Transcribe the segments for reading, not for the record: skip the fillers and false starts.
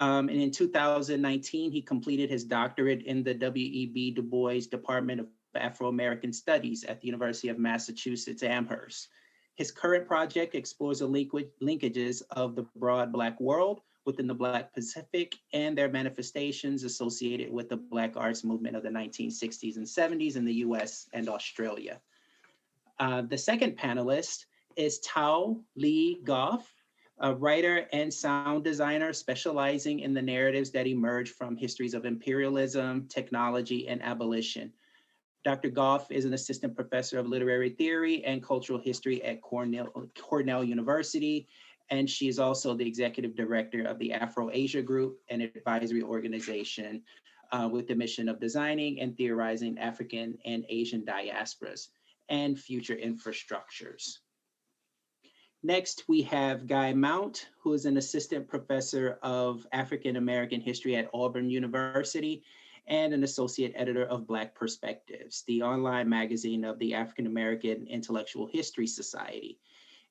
And in 2019, he completed his doctorate in the W.E.B. Du Bois Department of Afro-American Studies at the University of Massachusetts Amherst. His current project explores the linkages of the broad Black world within the Black Pacific and their manifestations associated with the Black arts movement of the 1960s and 70s in the US and Australia. The second panelist is Tao Leigh Goffe, a writer and sound designer specializing in the narratives that emerge from histories of imperialism, technology, and abolition. Dr. Goffe is an assistant professor of literary theory and cultural history at Cornell University, and she is also the executive director of the Afro-Asia Group, an advisory organization with the mission of designing and theorizing African and Asian diasporas and future infrastructures. Next, we have Guy Mount, who is an assistant professor of African American history at Auburn University and an associate editor of Black Perspectives, the online magazine of the African American Intellectual History Society.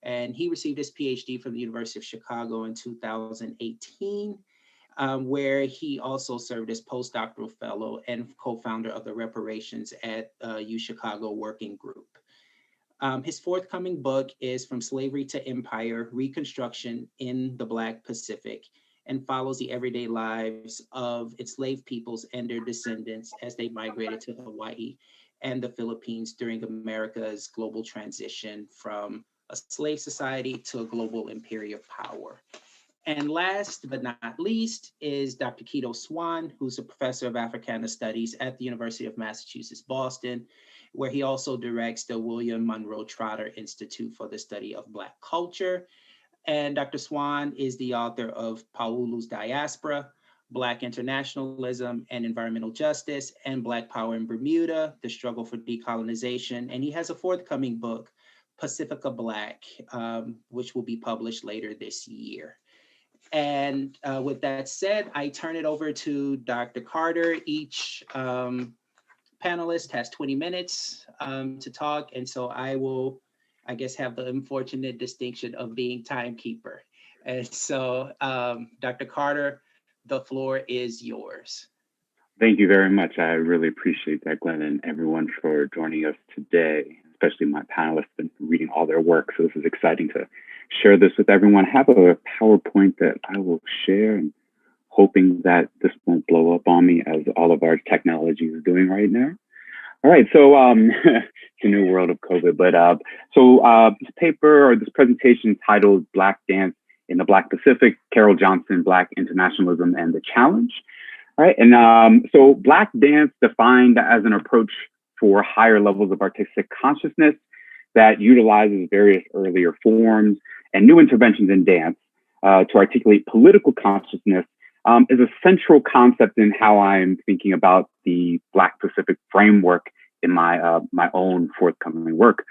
And he received his PhD from the University of Chicago in 2018, where he also served as postdoctoral fellow and co-founder of the Reparations at U Chicago Working Group. His forthcoming book is From Slavery to Empire, Reconstruction in the Black Pacific, and follows the everyday lives of enslaved peoples and their descendants as they migrated to Hawaii and the Philippines during America's global transition from a slave society to a global imperial power. And last but not least is Dr. Quito Swan, who's a professor of Africana Studies at the University of Massachusetts, Boston, where he also directs the William Monroe Trotter Institute for the Study of Black Culture. And Dr. Swan is the author of Paulu's Diaspora, Black Internationalism and Environmental Justice, and Black Power in Bermuda, The Struggle for Decolonization. And he has a forthcoming book, Pacifica Black, which will be published later this year. And with that said, I turn it over to Dr. Carter. Each panelist has 20 minutes to talk. And so I will, I guess, have the unfortunate distinction of being timekeeper. And so, Dr. Carter, the floor is yours. Thank you very much. I really appreciate that, Glenn, and everyone for joining us today, especially my panelists and reading all their work. So this is exciting to share this with everyone. I have a PowerPoint that I will share, and hoping that this won't blow up on me as all of our technology is doing right now. All right, so it's a new world of COVID, but this paper or this presentation titled Black Dance in the Black Pacific, Carole Johnson, Black Internationalism and the Challenge. All right, and so Black dance defined as an approach for higher levels of artistic consciousness that utilizes various earlier forms and new interventions in dance to articulate political consciousness is a central concept in how I'm thinking about the Black Pacific framework in my my own forthcoming work.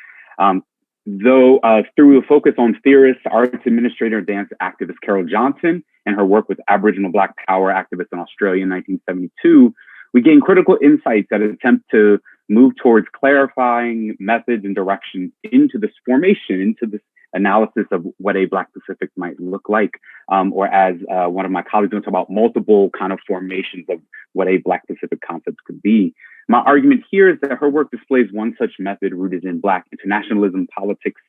Though through a focus on theorist, arts administrator, dance activist Carole Johnson and her work with Aboriginal Black Power activists in Australia in 1972, we gain critical insights that attempt to move towards clarifying methods and directions into this formation, into this analysis of what a Black Pacific might look like, or as one of my colleagues going to talk about multiple kind of formations of what a Black Pacific concept could be. My argument here is that her work displays one such method rooted in Black internationalism, politics,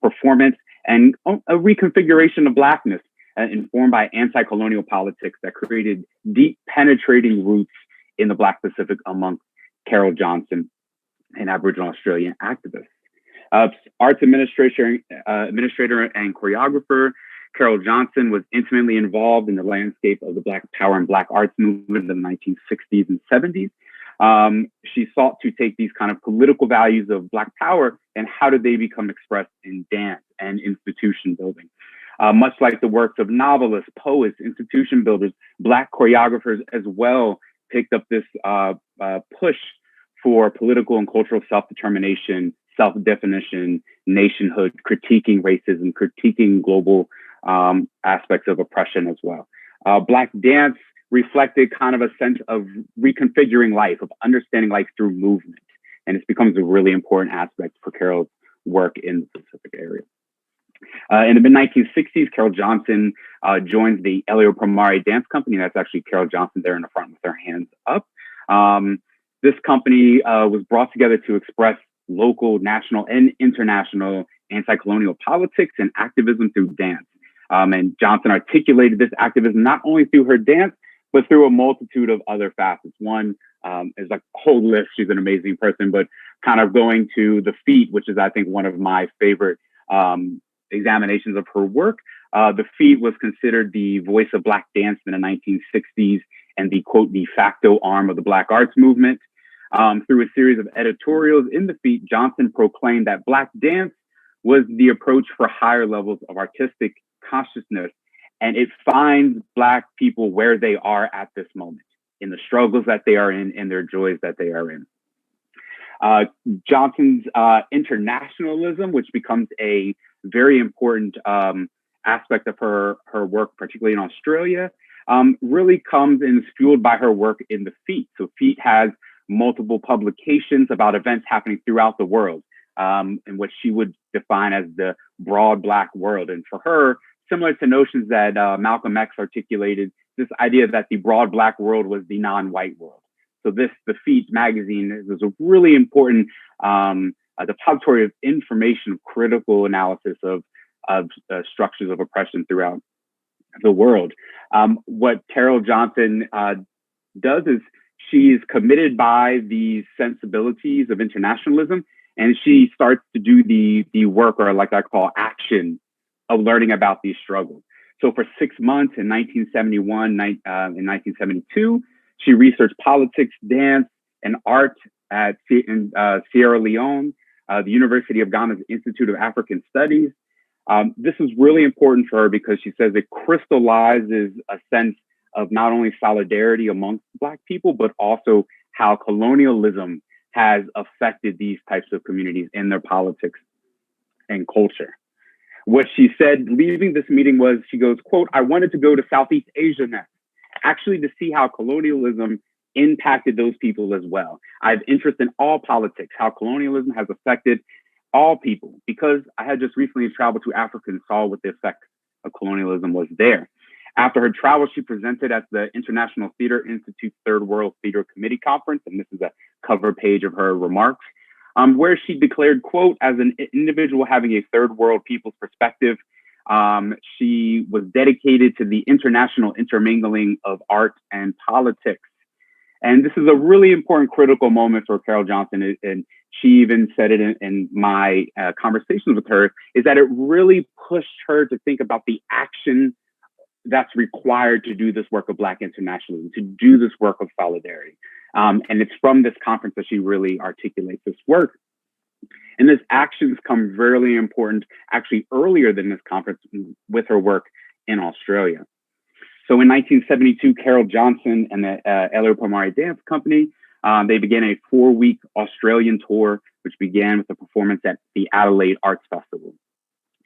performance, and a reconfiguration of Blackness informed by anti-colonial politics that created deep penetrating roots in the Black Pacific amongst Carole Johnson and Aboriginal Australian activists. Arts administrator and choreographer, Carole Johnson was intimately involved in the landscape of the Black Power and Black arts movement in the 1960s and 70s. She sought to take these kind of political values of Black Power and how did they become expressed in dance and institution building. Much like the works of novelists, poets, institution builders, Black choreographers as well picked up this push for political and cultural self-determination, self-definition, nationhood, critiquing racism, critiquing global aspects of oppression as well. Black dance reflected kind of a sense of reconfiguring life, of understanding life through movement. And it becomes a really important aspect for Carole's work in the Pacific area. In the mid-1960s, Carole Johnson joins the Afroperipheralism dance company. That's actually Carole Johnson there in the front with her hands up. This company was brought together to express local, national, and international anti-colonial politics and activism through dance. And Johnson articulated this activism not only through her dance, but through a multitude of other facets. One is like a whole list. She's an amazing person, but kind of going to the feet, which is, I think, one of my favorite examinations of her work. The feet was considered the voice of Black dance in the 1960s and the, quote, de facto arm of the Black arts movement. Through a series of editorials in the feet, Johnson proclaimed that Black dance was the approach for higher levels of artistic consciousness, and it finds Black people where they are at this moment, in the struggles that they are in and their joys that they are in. Johnson's internationalism, which becomes a very important aspect of her work, particularly in Australia, really comes and is fueled by her work in the feet. So feet has multiple publications about events happening throughout the world, in what she would define as the broad Black world. And for her, similar to notions that Malcolm X articulated, this idea that the broad Black world was the non-white world. So the Feet magazine is a really important depository of information, critical analysis of structures of oppression throughout the world. What Carole Johnson does is she is committed by these sensibilities of internationalism, and she starts to do the work, or like I call action, of learning about these struggles. So for 6 months in 1971, in 1972, she researched politics, dance, and art at Sierra Leone, the University of Ghana's Institute of African Studies. This is really important for her because she says it crystallizes a sense of not only solidarity amongst Black people, but also how colonialism has affected these types of communities in their politics and culture. What she said leaving this meeting was, she goes, quote, "I wanted to go to Southeast Asia next, actually to see how colonialism impacted those people as well. I have interest in all politics, how colonialism has affected all people, because I had just recently traveled to Africa and saw what the effect of colonialism was there." After her travel, she presented at the International Theater Institute's Third World Theater Committee Conference, and this is a cover page of her remarks, where she declared, quote, "As an individual having a third world people's perspective, she was dedicated to the international intermingling of art and politics." And this is a really important critical moment for Carole Johnson, and she even said it in my conversations with her, is that it really pushed her to think about the action that's required to do this work of Black internationalism, to do this work of solidarity. And it's from this conference that she really articulates this work. And this actions come really important, actually earlier than this conference, with her work in Australia. So in 1972, Carole Johnson and the Afroperipheralism Dance Company, they began a 4-week Australian tour, which began with a performance at the Adelaide Arts Festival.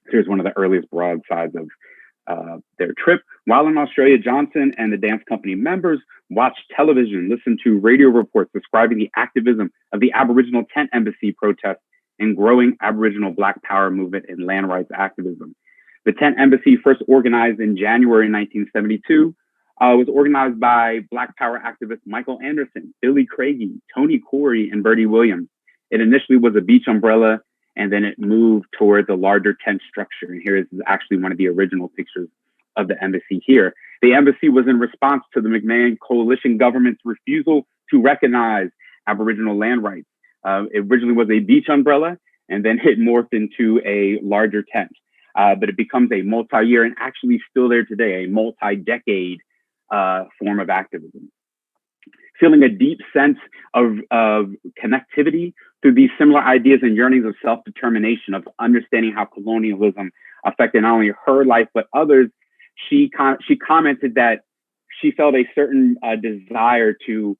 Here's one of the earliest broadsides of their trip. While in Australia, Johnson and the dance company members watched television, listened to radio reports describing the activism of the Aboriginal tent embassy protests and growing Aboriginal Black power movement and land rights activism. The tent embassy, first organized in January 1972, was organized by Black power activists Michael Anderson, Billy Craigie, Tony Corey, and Bertie Williams. It initially was a beach umbrella, and then it moved towards a larger tent structure. And here is actually one of the original pictures of the embassy here. The embassy was in response to the McMahon coalition government's refusal to recognize Aboriginal land rights. It originally was a beach umbrella, and then it morphed into a larger tent. But it becomes a multi-year, and actually still there today, a multi-decade form of activism. Feeling a deep sense of connectivity through these similar ideas and yearnings of self-determination, of understanding how colonialism affected not only her life, but others, she commented that she felt a certain desire to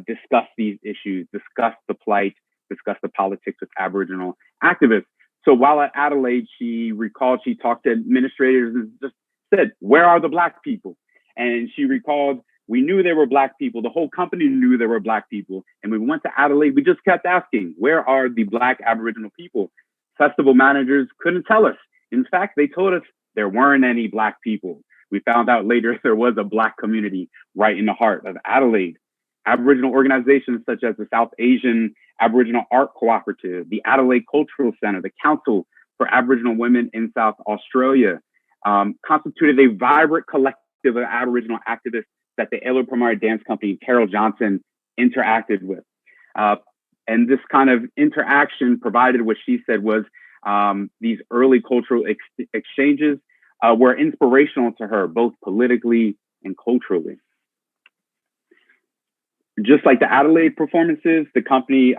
discuss these issues, discuss the plight, discuss the politics with Aboriginal activists. So while at Adelaide, she recalled she talked to administrators and just said, "Where are the Black people?" And she recalled, "We knew there were Black people. The whole company knew there were Black people. And when we went to Adelaide, we just kept asking, where are the Black Aboriginal people? Festival managers couldn't tell us. In fact, they told us there weren't any Black people. We found out later there was a Black community right in the heart of Adelaide. Aboriginal organizations such as the South Asian Aboriginal Art Cooperative, the Adelaide Cultural Center, the Council for Aboriginal Women in South Australia, constituted a vibrant collective of Aboriginal activists that the Afroperipheric dance company Carole Johnson interacted with. And this kind of interaction provided what she said was these early cultural exchanges were inspirational to her, both politically and culturally. Just like the Adelaide performances, the company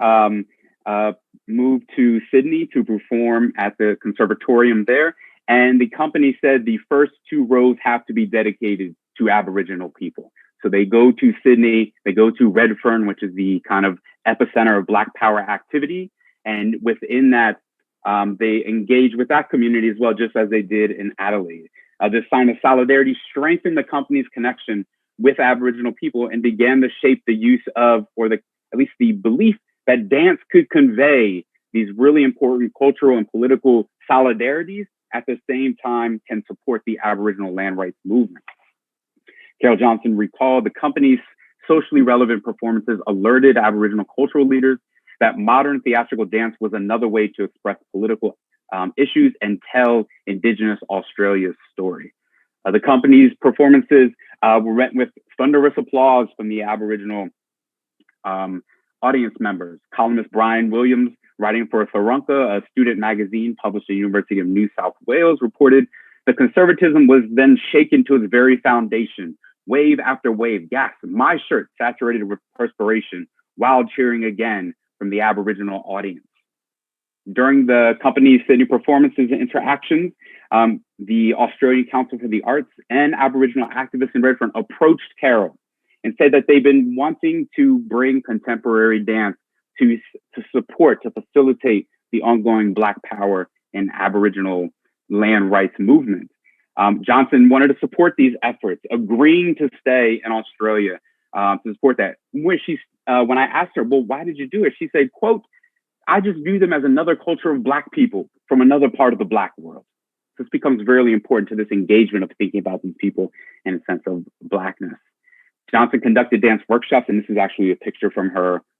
moved to Sydney to perform at the conservatorium there. And the company said the first 2 rows have to be dedicated to Aboriginal people. So they go to Sydney, they go to Redfern, which is the kind of epicenter of Black Power activity. And within that, they engage with that community as well, just as they did in Adelaide. This sign of solidarity strengthened the company's connection with Aboriginal people and began to shape the use of, or at least the belief that dance could convey these really important cultural and political solidarities, at the same time can support the Aboriginal land rights movement. Carole Johnson recalled the company's socially relevant performances alerted Aboriginal cultural leaders that modern theatrical dance was another way to express political issues and tell Indigenous Australia's story. The company's performances were met with thunderous applause from the Aboriginal audience members. Columnist Brian Williams, writing for Tharunka, a student magazine published at the University of New South Wales, reported the conservatism was then shaken to its very foundation. Wave after wave, gasp, my shirt saturated with perspiration while cheering again from the Aboriginal audience. During the company's Sydney performances and interactions, the Australian Council for the Arts and Aboriginal activists in Redfern approached Carole and said that they've been wanting to bring contemporary dance to support, to facilitate the ongoing Black Power and Aboriginal land rights movement. Johnson wanted to support these efforts, agreeing to stay in Australia to support that. When I asked her, well, why did you do it? She said, quote, I just view them as another culture of Black people from another part of the Black world. This becomes really important to this engagement of thinking about these people in a sense of Blackness. Johnson conducted dance workshops, and this is actually a picture from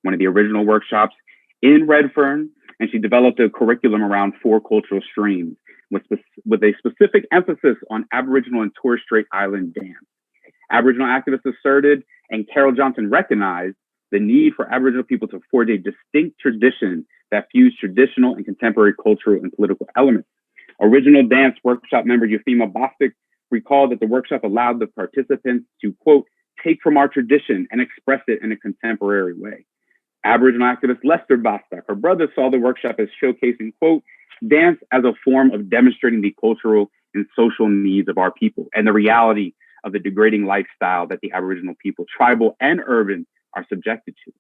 one of the original workshops in Redfern, and she developed a curriculum around 4 cultural streams with a specific emphasis on Aboriginal and Torres Strait Island dance. Aboriginal activists asserted, and Carole Johnson recognized, the need for Aboriginal people to forge a distinct tradition that fused traditional and contemporary cultural and political elements. Original dance workshop member Euphema Bostic recalled that the workshop allowed the participants to, quote, take from our tradition and express it in a contemporary way. Aboriginal activist Lester Bostock, her brother, saw the workshop as showcasing, quote, dance as a form of demonstrating the cultural and social needs of our people and the reality of the degrading lifestyle that the Aboriginal people, tribal and urban, are subjected to.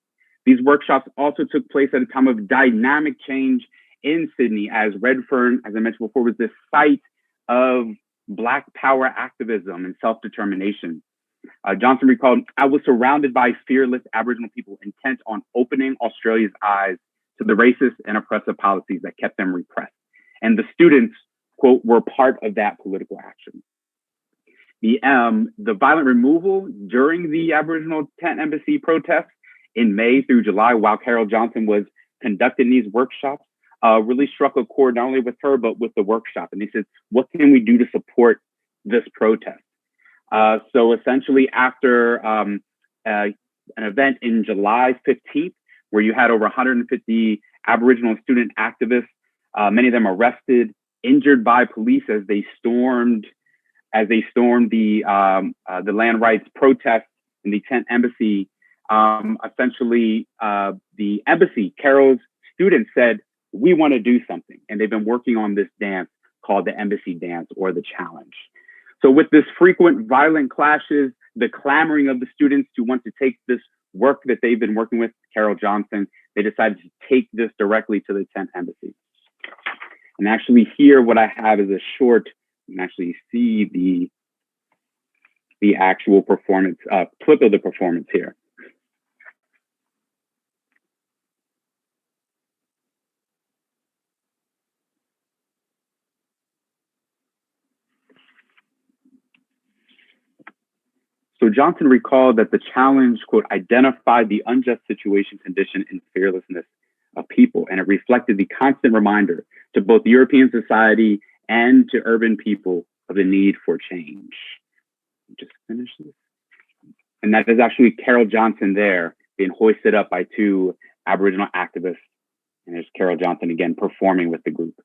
These workshops also took place at a time of dynamic change in Sydney, as Redfern, as I mentioned before, was this site of Black Power activism and self-determination. Johnson recalled, I was surrounded by fearless Aboriginal people intent on opening Australia's eyes to the racist and oppressive policies that kept them repressed. And the students, quote, were part of that political action. The violent removal during the Aboriginal tent embassy protests in May through July, while Carole Johnson was conducting these workshops, really struck a chord not only with her, but with the workshop. And they said, what can we do to support this protest? So essentially after an event in July 15th, where you had over 150 Aboriginal student activists, many of them arrested, injured by police as they stormed the land rights protests in the tent embassy. Essentially, the embassy, Carole's students said, we want to do something. And they've been working on this dance called the embassy dance, or the challenge. So with this frequent violent clashes, the clamoring of the students to want to take this work that they've been working with Carole Johnson, they decided to take this directly to the tent embassy. And actually here, what I have is a short, you can actually see the actual performance, clip of the performance here. So Johnson recalled that the challenge, quote, identified the unjust situation, condition, and fearlessness of people, and it reflected the constant reminder to both European society and to urban people of the need for change. Just finish this. And that is actually Carole Johnson there being hoisted up by two Aboriginal activists. And there's Carole Johnson again performing with the group.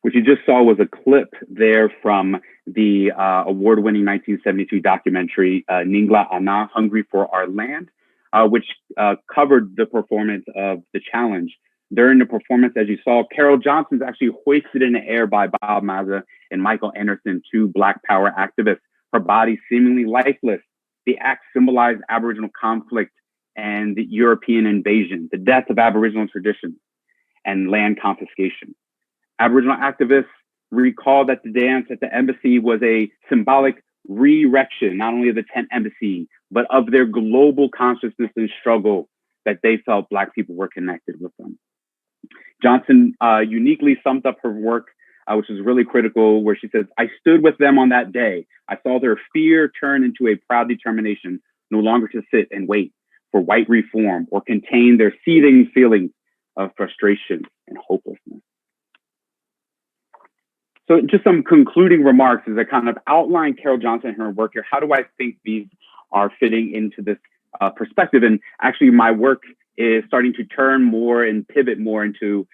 What you just saw was a clip there from the award-winning 1972 documentary, Ningla Ana, Hungry for Our Land, which covered the performance of the challenge. During the performance, as you saw, Carole Johnson's actually hoisted in the air by Bob Mazza and Michael Anderson, two Black Power activists, her body seemingly lifeless. The act symbolized Aboriginal conflict and the European invasion, the death of Aboriginal traditions, and land confiscation. Aboriginal activists recall that the dance at the embassy was a symbolic re-erection, not only of the 10th embassy, but of their global consciousness and struggle that they felt Black people were connected with them. Johnson uniquely summed up her work, which is really critical, where she says, "I stood with them on that day. I saw their fear turn into a proud determination, no longer to sit and wait for white reform or contain their seething feelings of frustration and hopelessness." So just some concluding remarks as I kind of outline Carole Johnson and her work here. How do I think these are fitting into this perspective? And actually my work is starting to turn more and pivot more into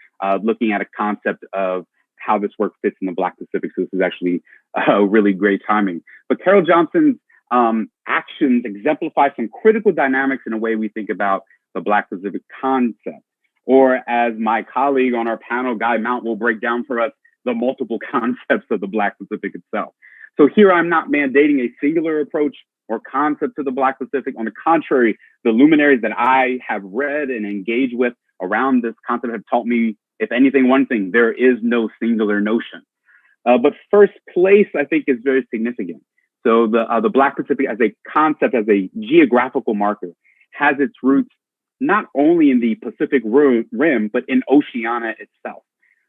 looking at a concept of how this work fits in the Black Pacific. So this is actually really great timing. But Carole Johnson's actions exemplify some critical dynamics in a way we think about the Black Pacific concept. Or as my colleague on our panel, Guy Mount, will break down for us, the multiple concepts of the Black Pacific itself. So here I'm not mandating a singular approach or concept to the Black Pacific. On the contrary, the luminaries that I have read and engaged with around this concept have taught me, if anything, one thing: there is no singular notion. But first place, I think, is very significant. So the Black Pacific as a concept, as a geographical marker, has its roots not only in the Pacific Rim, but in Oceania itself.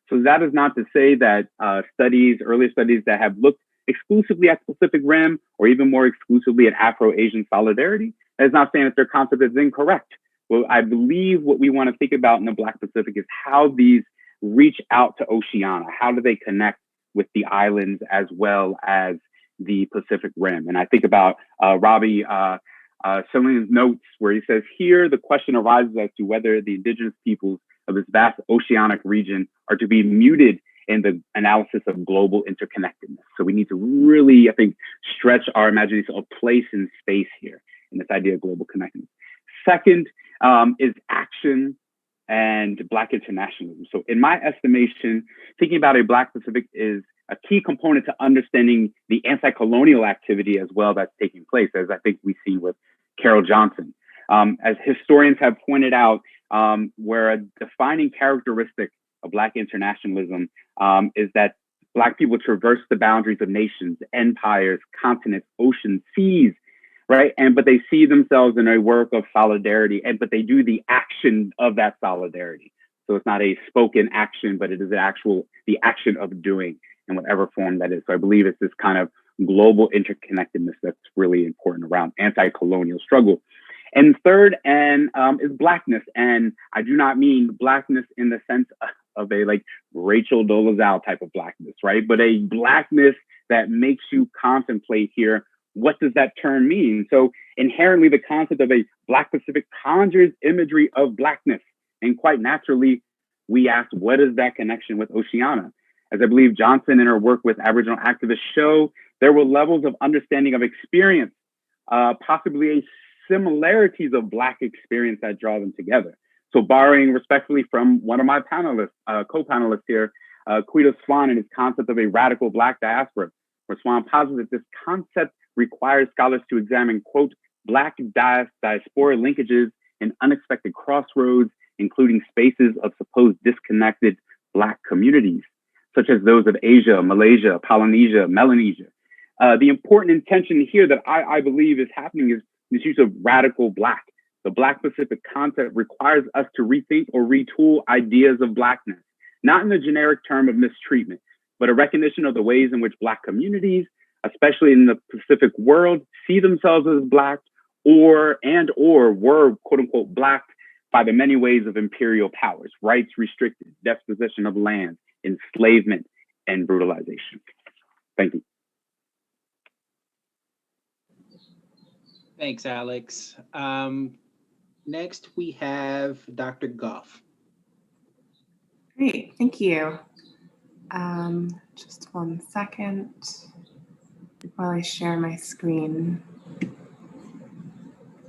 So that is not to say that early studies that have looked exclusively at the Pacific Rim or even more exclusively at Afro-Asian solidarity, that is not saying that their concept is incorrect. Well, I believe what we want to think about in the Black Pacific is how these reach out to Oceania. How do they connect with the islands as well as the Pacific Rim? And I think about Robbie Shillin's notes where he says, here the question arises as to whether the indigenous peoples of this vast oceanic region are to be muted in the analysis of global interconnectedness. So we need to really, I think, stretch our imagination of place and space here in this idea of global connectedness. Second is action and Black internationalism. So in my estimation, thinking about a Black Pacific is a key component to understanding the anti-colonial activity as well that's taking place, as I think we see with Carole Johnson. As historians have pointed out, where a defining characteristic of Black internationalism is that Black people traverse the boundaries of nations, empires, continents, oceans, seas, right? But they see themselves in a work of solidarity, but they do the action of that solidarity. So it's not a spoken action, but it is the action of doing in whatever form that is. So I believe it's this kind of global interconnectedness that's really important around anti-colonial struggle. And third, is Blackness. And I do not mean Blackness in the sense of a like Rachel Dolezal type of Blackness, right? But a Blackness that makes you contemplate here, what does that term mean? So inherently, the concept of a Black Pacific conjures imagery of Blackness. And quite naturally, we ask, what is that connection with Oceania? As I believe Johnson and her work with Aboriginal activists show, there were levels of understanding of experience, possibly a similarities of Black experience that draw them together. So borrowing respectfully from one of my panelists, co-panelists here, Quito Swan and his concept of a radical Black diaspora, where Swan posits that this concept requires scholars to examine, quote, Black diaspora linkages and unexpected crossroads, including spaces of supposed disconnected Black communities, such as those of Asia, Malaysia, Polynesia, Melanesia. The important intention here that I believe is happening is this use of radical Black. The Black Pacific concept requires us to rethink or retool ideas of Blackness, not in the generic term of mistreatment, but a recognition of the ways in which Black communities, especially in the Pacific world, see themselves as Black or were, quote unquote, Black by the many ways of imperial powers, rights restricted, dispossession of land, enslavement, and brutalization. Thank you. Thanks, Alex. Next, we have Dr. Goffe. Great, thank you. Just 1 second while I share my screen.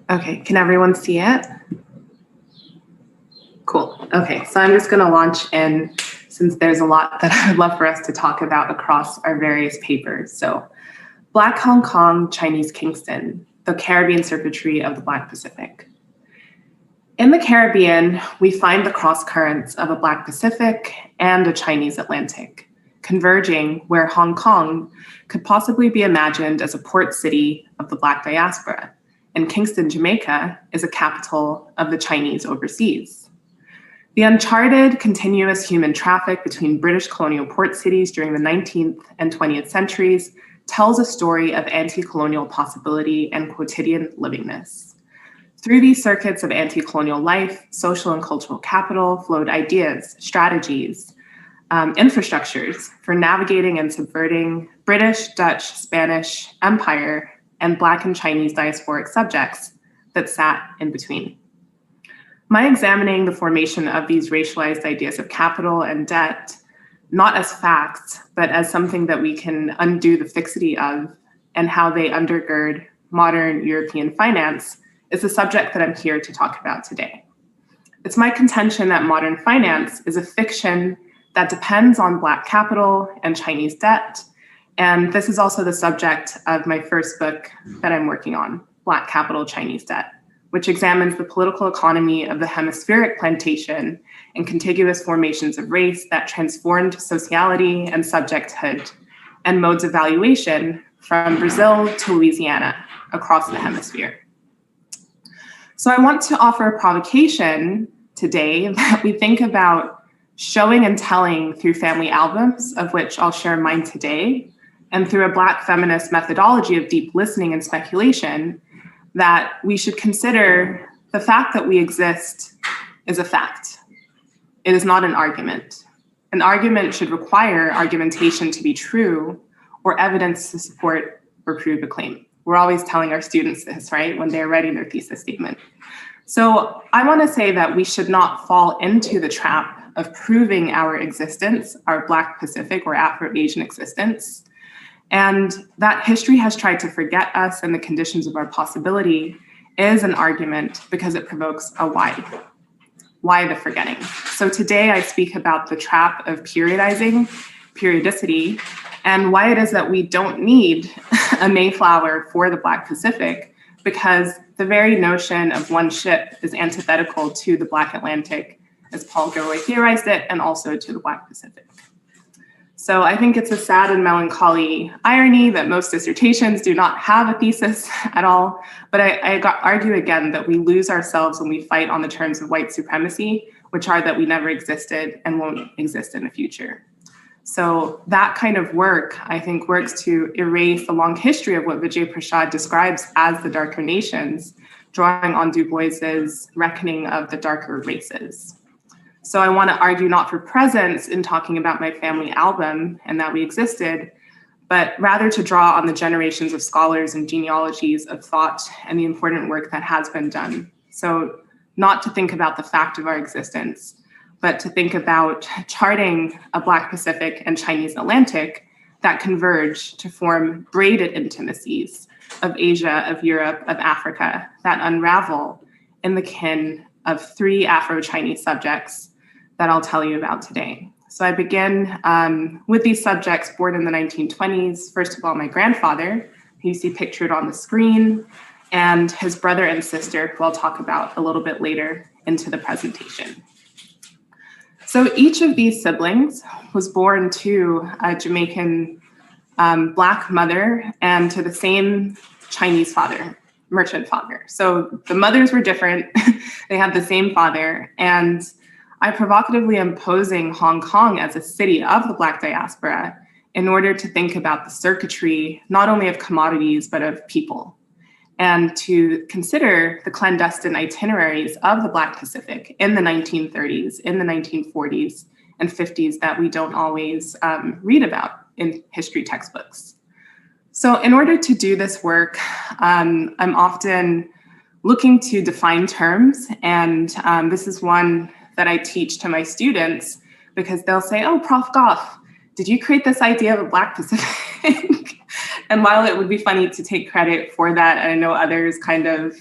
Okay, can everyone see it? Cool, okay, so I'm just gonna launch in since there's a lot that I would love for us to talk about across our various papers. So, Black Hong Kong, Chinese Kingston, the Caribbean circuitry of the Black Pacific. In the Caribbean, we find the cross currents of a Black Pacific and a Chinese Atlantic, converging where Hong Kong could possibly be imagined as a port city of the Black diaspora, and Kingston, Jamaica is a capital of the Chinese overseas. The uncharted, continuous human traffic between British colonial port cities during the 19th and 20th centuries tells a story of anti-colonial possibility and quotidian livingness. Through these circuits of anti-colonial life, social and cultural capital flowed ideas, strategies, infrastructures for navigating and subverting British, Dutch, Spanish empire and Black and Chinese diasporic subjects that sat in between. My examining the formation of these racialized ideas of capital and debt, not as facts, but as something that we can undo the fixity of and how they undergird modern European finance is the subject that I'm here to talk about today. It's my contention that modern finance is a fiction that depends on Black capital and Chinese debt. And this is also the subject of my first book that I'm working on, Black Capital, Chinese Debt, which examines the political economy of the hemispheric plantation and contiguous formations of race that transformed sociality and subjecthood and modes of valuation from Brazil to Louisiana across the hemisphere. So I want to offer a provocation today that we think about showing and telling through family albums, of which I'll share mine today, and through a Black feminist methodology of deep listening and speculation, that we should consider the fact that we exist is a fact. It is not an argument. An argument should require argumentation to be true or evidence to support or prove a claim. We're always telling our students this, right, when they're writing their thesis statement. So I want to say that we should not fall into the trap of proving our existence, our Black Pacific or Afro-Asian existence, and that history has tried to forget us and the conditions of our possibility is an argument because it provokes a why. Why the forgetting? So today I speak about the trap of periodicity, and why it is that we don't need a Mayflower for the Black Pacific, because the very notion of one ship is antithetical to the Black Atlantic, as Paul Gilroy theorized it, and also to the Black Pacific. So I think it's a sad and melancholy irony that most dissertations do not have a thesis at all, but I argue again that we lose ourselves when we fight on the terms of white supremacy, which are that we never existed and won't exist in the future. So that kind of work, I think, works to erase the long history of what Vijay Prashad describes as the darker nations, drawing on Du Bois's reckoning of the darker races. So I want to argue not for presence in talking about my family album and that we existed, but rather to draw on the generations of scholars and genealogies of thought and the important work that has been done. So not to think about the fact of our existence, but to think about charting a Black Pacific and Chinese Atlantic that converge to form braided intimacies of Asia, of Europe, of Africa, that unravel in the kin of three Afro-Chinese subjects that I'll tell you about today. So I begin with these subjects born in the 1920s. First of all, my grandfather, who you see pictured on the screen, and his brother and sister, who I'll talk about a little bit later into the presentation. So each of these siblings was born to a Jamaican Black mother and to the same Chinese father. merchant father. So the mothers were different. They had the same father. And I provocatively am posing Hong Kong as a city of the Black diaspora in order to think about the circuitry, not only of commodities, but of people, and to consider the clandestine itineraries of the Black Pacific in the 1930s, in the 1940s and 50s that we don't always read about in history textbooks. So in order to do this work, I'm often looking to define terms, and this is one that I teach to my students because they'll say, oh, Prof. Goffe, did you create this idea of a Black Pacific? And while it would be funny to take credit for that, and I know others kind of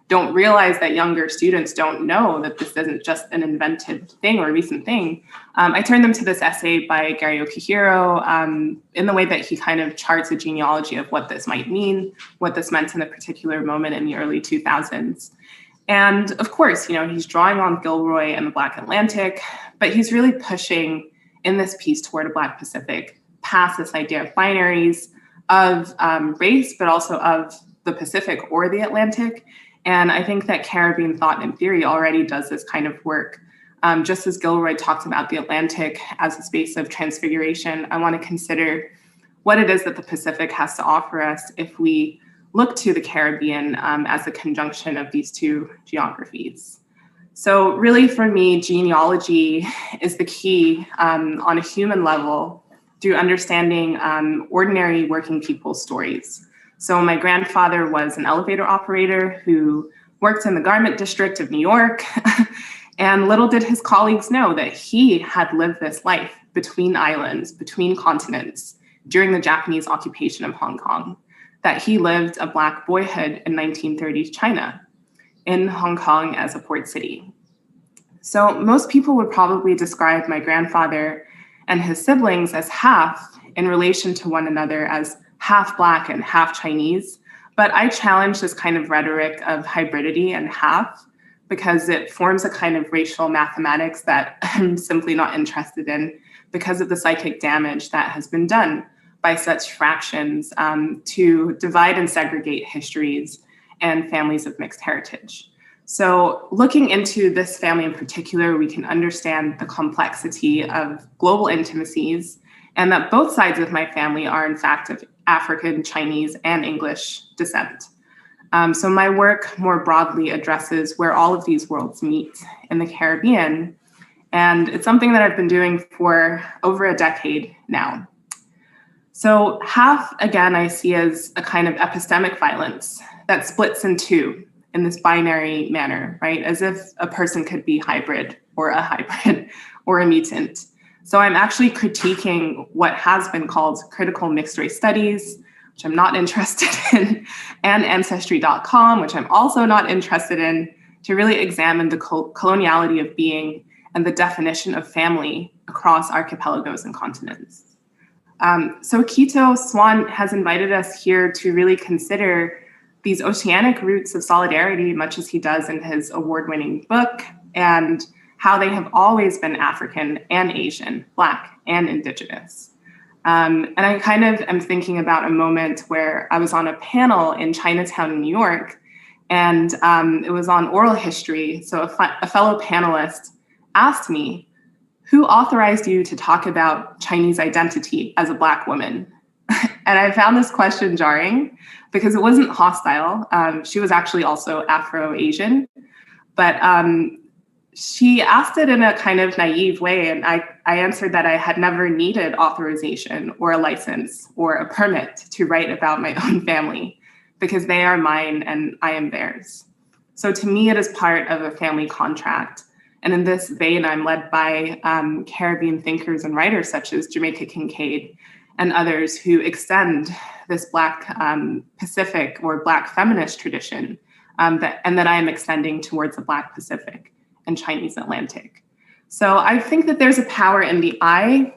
don't realize that younger students don't know that this isn't just an invented thing or a recent thing, I turned them to this essay by Gary Okihiro in the way that he kind of charts a genealogy of what this might mean, what this meant in a particular moment in the early 2000s. And of course, he's drawing on Gilroy and the Black Atlantic, but he's really pushing in this piece toward a Black Pacific, past this idea of binaries, of race, but also of the Pacific or the Atlantic. And I think that Caribbean thought and theory already does this kind of work. Just as Gilroy talked about the Atlantic as a space of transfiguration, I want to consider what it is that the Pacific has to offer us if we look to the Caribbean as a conjunction of these two geographies. So really for me, genealogy is the key on a human level through understanding ordinary working people's stories. So my grandfather was an elevator operator who worked in the garment district of New York. And little did his colleagues know that he had lived this life between islands, between continents during the Japanese occupation of Hong Kong, that he lived a Black boyhood in 1930s China in Hong Kong as a port city. So most people would probably describe my grandfather and his siblings as half in relation to one another as half Black and half Chinese. But I challenge this kind of rhetoric of hybridity and half because it forms a kind of racial mathematics that I'm simply not interested in because of the psychic damage that has been done by such fractions to divide and segregate histories and families of mixed heritage. So looking into this family in particular, we can understand the complexity of global intimacies and that both sides of my family are in fact of African, Chinese, and English descent. So my work more broadly addresses where all of these worlds meet in the Caribbean. And it's something that I've been doing for over a decade now. So half, again, I see as a kind of epistemic violence that splits in two in this binary manner, right? As if a person could be hybrid or a mutant. So I'm actually critiquing what has been called critical mixed race studies, which I'm not interested in, and Ancestry.com, which I'm also not interested in, to really examine the coloniality of being and the definition of family across archipelagos and continents. So Quito, Swan has invited us here to really consider these oceanic roots of solidarity, much as he does in his award-winning book, and how they have always been African and Asian, Black and Indigenous. And I kind of am thinking about a moment where I was on a panel in Chinatown, New York, and it was on oral history. So a fellow panelist asked me, who authorized you to talk about Chinese identity as a Black woman? And I found this question jarring because it wasn't hostile. She was actually also Afro-Asian, but she asked it in a kind of naive way. And I answered that I had never needed authorization or a license or a permit to write about my own family because they are mine and I am theirs. So to me, it is part of a family contract. And in this vein, I'm led by Caribbean thinkers and writers such as Jamaica Kincaid and others who extend this Black Pacific or Black feminist tradition that I am extending towards the Black Pacific and Chinese Atlantic. So I think that there's a power in the I,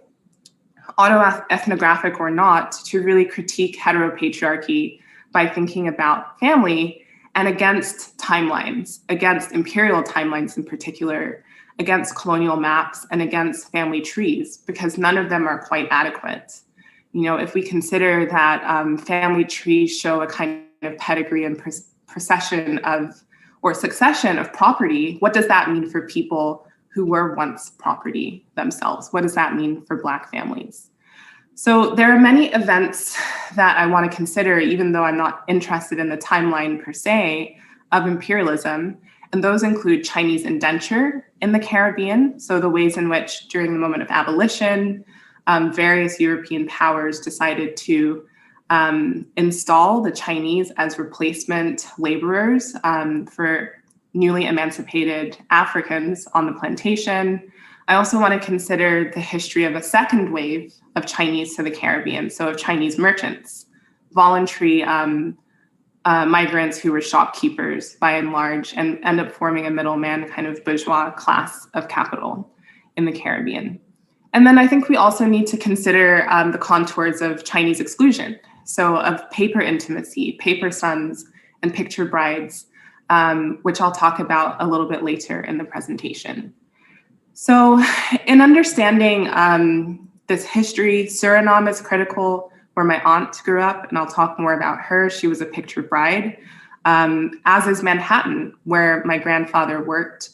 autoethnographic or not, to really critique heteropatriarchy by thinking about family and against timelines, against imperial timelines in particular, against colonial maps and against family trees, because none of them are quite adequate. You know, if we consider that family trees show a kind of pedigree and procession of or succession of property, what does that mean for people who were once property themselves? What does that mean for Black families? So there are many events that I want to consider, even though I'm not interested in the timeline per se of imperialism. And those include Chinese indenture in the Caribbean. So the ways in which during the moment of abolition, various European powers decided to install the Chinese as replacement laborers for newly emancipated Africans on the plantation. I also want to consider the history of a second wave of Chinese to the Caribbean, so of Chinese merchants, voluntary migrants who were shopkeepers by and large, and end up forming a middleman kind of bourgeois class of capital in the Caribbean. And then I think we also need to consider the contours of Chinese exclusion, so of paper intimacy, paper sons, and picture brides, which I'll talk about a little bit later in the presentation. So in understanding this history, Suriname is critical, where my aunt grew up, and I'll talk more about her. She was a picture bride, as is Manhattan, where my grandfather worked.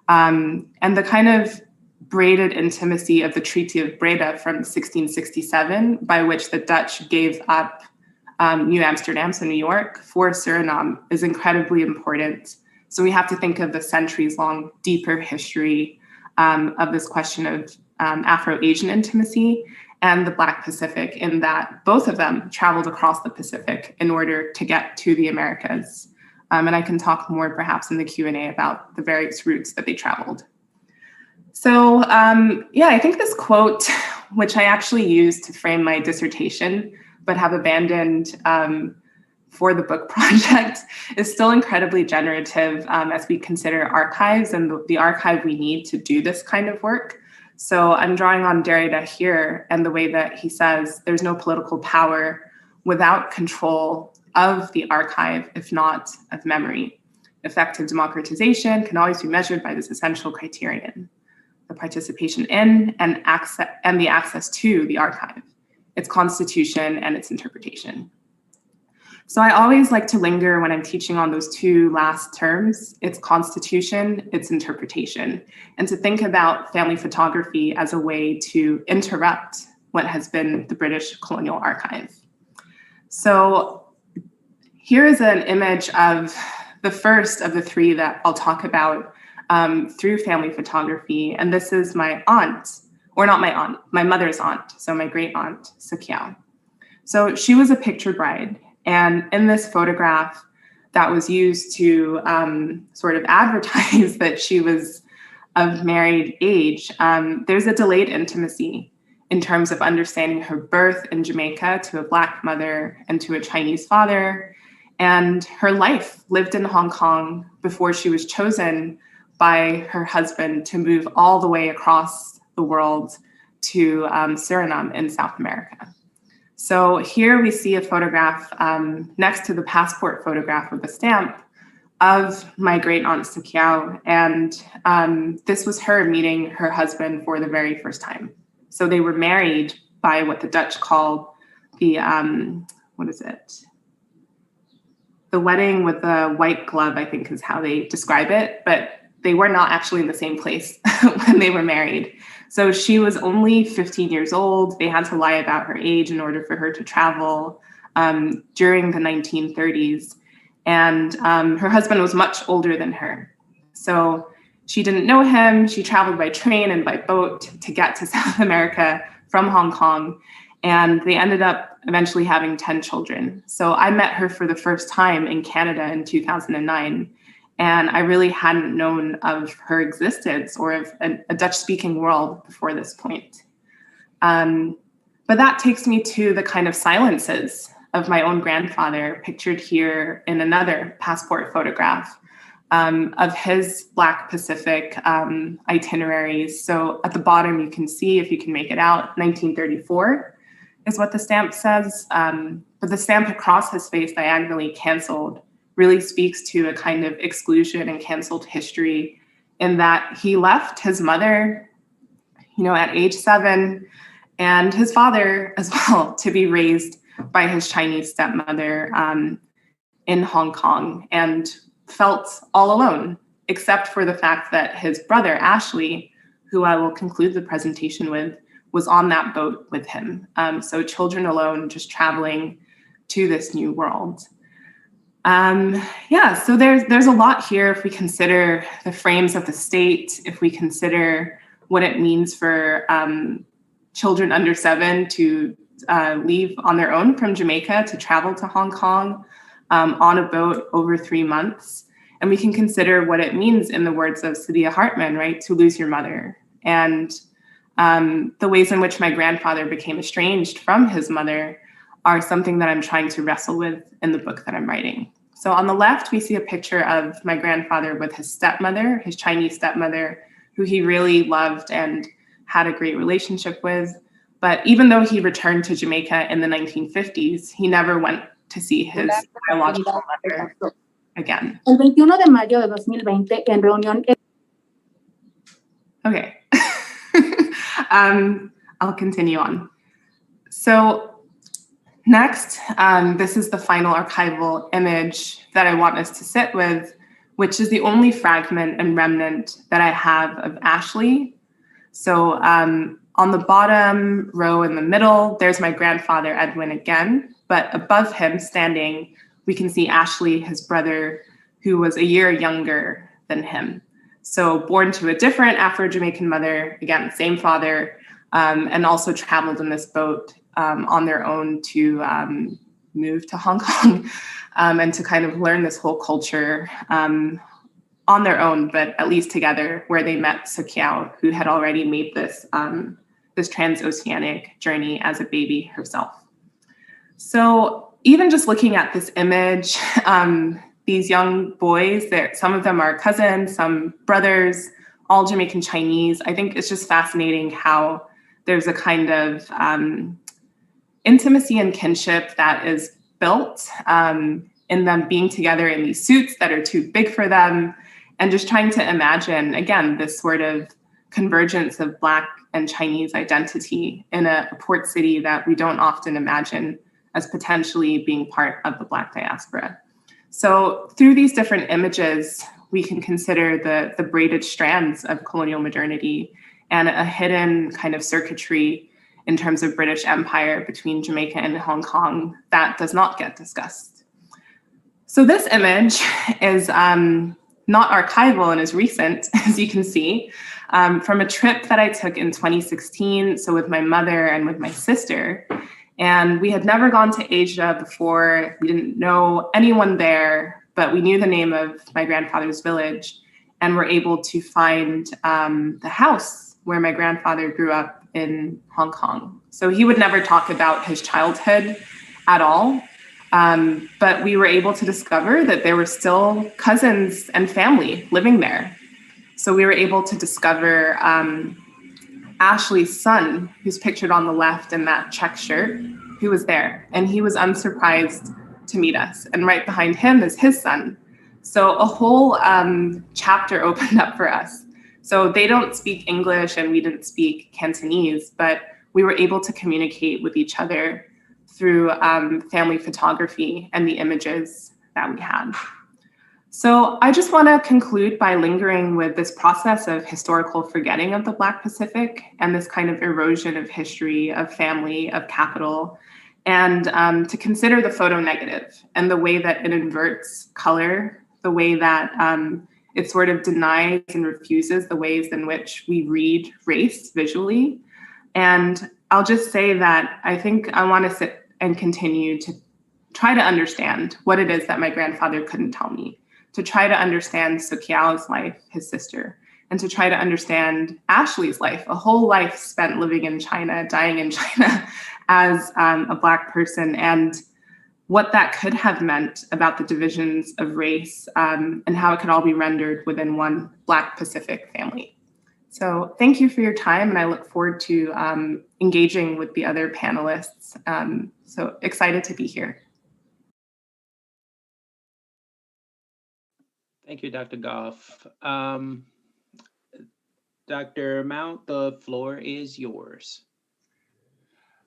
And the kind of braided intimacy of the Treaty of Breda from 1667, by which the Dutch gave up New Amsterdam, so New York, for Suriname, is incredibly important. So we have to think of the centuries-long, deeper history of this question of Afro-Asian intimacy and the Black Pacific, in that both of them traveled across the Pacific in order to get to the Americas. And I can talk more perhaps in the Q&A about the various routes that they traveled. So yeah, I think this quote, which I actually used to frame my dissertation, but have abandoned for the book project, is still incredibly generative as we consider archives and the archive we need to do this kind of work. So I'm drawing on Derrida here and the way that he says there's no political power without control of the archive, if not of memory. Effective democratization can always be measured by this essential criterion: the participation in and the access to the archive, its constitution and its interpretation. So I always like to linger when I'm teaching on those two last terms, its constitution, its interpretation, and to think about family photography as a way to interrupt what has been the British colonial archive. So here is an image of the first of the three that I'll talk about through family photography. And this is my aunt, or not my aunt, my mother's aunt, so my great aunt, Sukiao. So she was a picture bride. And in this photograph that was used to sort of advertise that she was of married age, there's a delayed intimacy in terms of understanding her birth in Jamaica to a Black mother and to a Chinese father, and her life lived in Hong Kong before she was chosen by her husband to move all the way across the world to Suriname in South America. So here we see a photograph next to the passport photograph with the stamp of my great aunt Sukiao. And this was her meeting her husband for the very first time. So they were married by what the Dutch call the, the wedding with the white glove, I think is how they describe it. But they were not actually in the same place when they were married. So she was only 15 years old. They had to lie about her age in order for her to travel during the 1930s. And her husband was much older than her. So she didn't know him. She traveled by train and by boat to get to South America from Hong Kong. And they ended up eventually having 10 children. So I met her for the first time in Canada in 2009. And I really hadn't known of her existence or of a Dutch-speaking world before this point. But that takes me to the kind of silences of my own grandfather, pictured here in another passport photograph of his Black Pacific itineraries. So at the bottom, you can see, if you can make it out, 1934 is what the stamp says. But the stamp across his face, diagonally canceled, really speaks to a kind of exclusion and canceled history, in that he left his mother, at age 7, and his father as well, to be raised by his Chinese stepmother in Hong Kong and felt all alone, except for the fact that his brother, Ashley, who I will conclude the presentation with, was on that boat with him. So children alone, just traveling to this new world. Yeah, so there's a lot here if we consider the frames of the state, if we consider what it means for children under 7 to leave on their own from Jamaica to travel to Hong Kong on a boat over 3 months. And we can consider what it means, in the words of Saidiya Hartman, right, to lose your mother. And the ways in which my grandfather became estranged from his mother are something that I'm trying to wrestle with in the book that I'm writing. So on the left, we see a picture of my grandfather with his stepmother, his Chinese stepmother, who he really loved and had a great relationship with. But even though he returned to Jamaica in the 1950s, he never went to see his biological mother again. El 21 de mayo de 2020, en reunión. Okay. I'll continue on. So next, this is the final archival image that I want us to sit with, which is the only fragment and remnant that I have of Ashley. So on the bottom row in the middle, there's my grandfather, Edwin, again. But above him, standing, we can see Ashley, his brother, who was a year younger than him. So born to a different Afro-Jamaican mother, again, same father, and also traveled in this boat on their own to move to Hong Kong and to kind of learn this whole culture on their own, but at least together, where they met Sukiao, who had already made this, this transoceanic journey as a baby herself. So even just looking at this image, these young boys, some of them are cousins, some brothers, all Jamaican Chinese. I think it's just fascinating how there's a kind of intimacy and kinship that is built in them being together in these suits that are too big for them, and just trying to imagine, again, this sort of convergence of Black and Chinese identity in a port city that we don't often imagine as potentially being part of the Black diaspora. So through these different images, we can consider the braided strands of colonial modernity and a hidden kind of circuitry in terms of British Empire between Jamaica and Hong Kong that does not get discussed. So this image is not archival and is recent, as you can see, from a trip that I took in 2016, so with my mother and with my sister. And we had never gone to Asia before. We didn't know anyone there, but we knew the name of my grandfather's village and were able to find the house where my grandfather grew up in Hong Kong. So he would never talk about his childhood at all, but we were able to discover that there were still cousins and family living there. So we were able to discover Ashley's son, who's pictured on the left in that check shirt, who was there. And he was unsurprised to meet us. And right behind him is his son. So a whole chapter opened up for us. So they don't speak English and we didn't speak Cantonese, but we were able to communicate with each other through family photography and the images that we had. So I just want to conclude by lingering with this process of historical forgetting of the Black Pacific and this kind of erosion of history, of family, of capital, and to consider the photo negative and the way that it inverts color, the way that it sort of denies and refuses the ways in which we read race visually. And I'll just say that I think I want to sit and continue to try to understand what it is that my grandfather couldn't tell me, to try to understand Sukiao's life, his sister, and to try to understand Ashley's life, a whole life spent living in China, dying in China as a Black person, and what that could have meant about the divisions of race and how it could all be rendered within one Black Pacific family. So thank you for your time, and I look forward to engaging with the other panelists. So excited to be here. Thank you, Dr. Goffe. Dr. Mount, the floor is yours.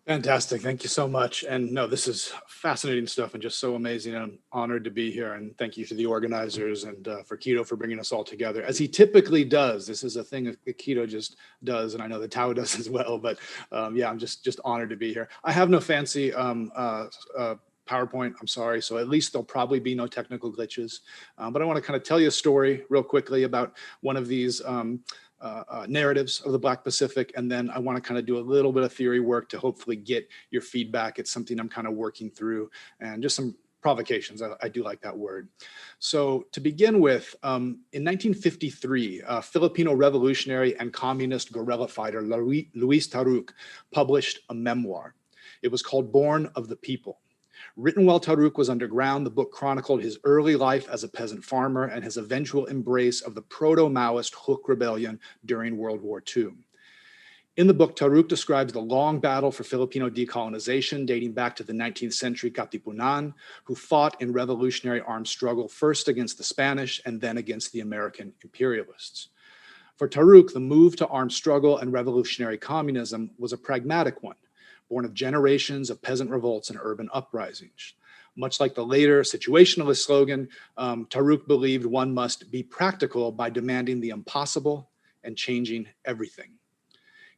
Fantastic. Thank you so much. And no, this is fascinating stuff and just so amazing. I'm honored to be here. And thank you to the organizers and for Quito for bringing us all together, as he typically does. This is a thing that Quito just does, and I know that Tao does as well. But yeah, I'm just honored to be here. I have no fancy PowerPoint, I'm sorry. So at least there'll probably be no technical glitches. But I want to kind of tell you a story real quickly about one of these narratives of the Black Pacific. And then I want to kind of do a little bit of theory work to hopefully get your feedback. It's something I'm kind of working through, and just some provocations. I do like that word. So to begin with, in 1953, Filipino revolutionary and communist guerrilla fighter Luis Taruc published a memoir. It was called Born of the People. Written while Taruc was underground, the book chronicled his early life as a peasant farmer and his eventual embrace of the proto-Maoist Huk Rebellion during World War II. In the book, Taruc describes the long battle for Filipino decolonization dating back to the 19th century Katipunan, who fought in revolutionary armed struggle first against the Spanish and then against the American imperialists. For Taruc, the move to armed struggle and revolutionary communism was a pragmatic one, born of generations of peasant revolts and urban uprisings. Much like the later situationalist slogan, Taruc believed one must be practical by demanding the impossible and changing everything.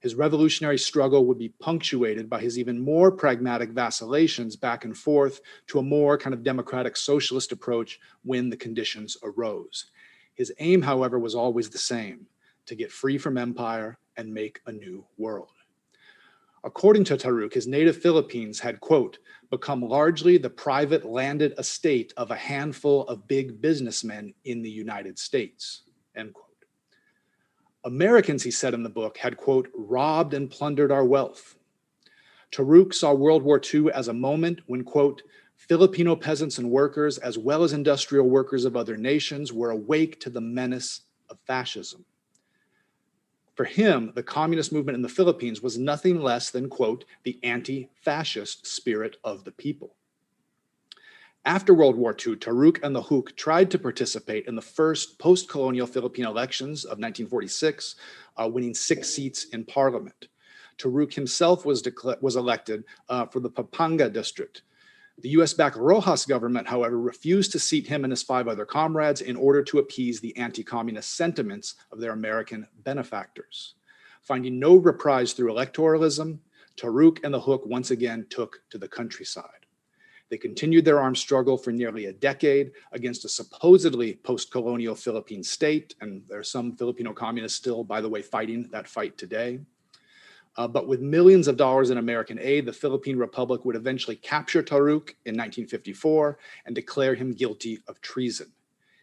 His revolutionary struggle would be punctuated by his even more pragmatic vacillations back and forth to a more kind of democratic socialist approach when the conditions arose. His aim, however, was always the same: to get free from empire and make a new world. According to Taruc, his native Philippines had, quote, become largely the private landed estate of a handful of big businessmen in the United States, end quote. Americans, he said in the book, had, quote, robbed and plundered our wealth. Taruc saw World War II as a moment when, quote, Filipino peasants and workers, as well as industrial workers of other nations, were awake to the menace of fascism. For him, the communist movement in the Philippines was nothing less than, quote, the anti-fascist spirit of the people. After World War II, Taruc and the Huk tried to participate in the first post-colonial Philippine elections of 1946, winning 6 seats in parliament. Taruc himself was elected for the Pampanga district. The US-backed Rojas government, however, refused to seat him and his 5 other comrades in order to appease the anti-communist sentiments of their American benefactors. Finding no reprise through electoralism, Taruc and the Huk once again took to the countryside. They continued their armed struggle for nearly a decade against a supposedly post-colonial Philippine state, and there are some Filipino communists still, by the way, fighting that fight today. But with millions of dollars in American aid, the Philippine Republic would eventually capture Taruc in 1954 and declare him guilty of treason.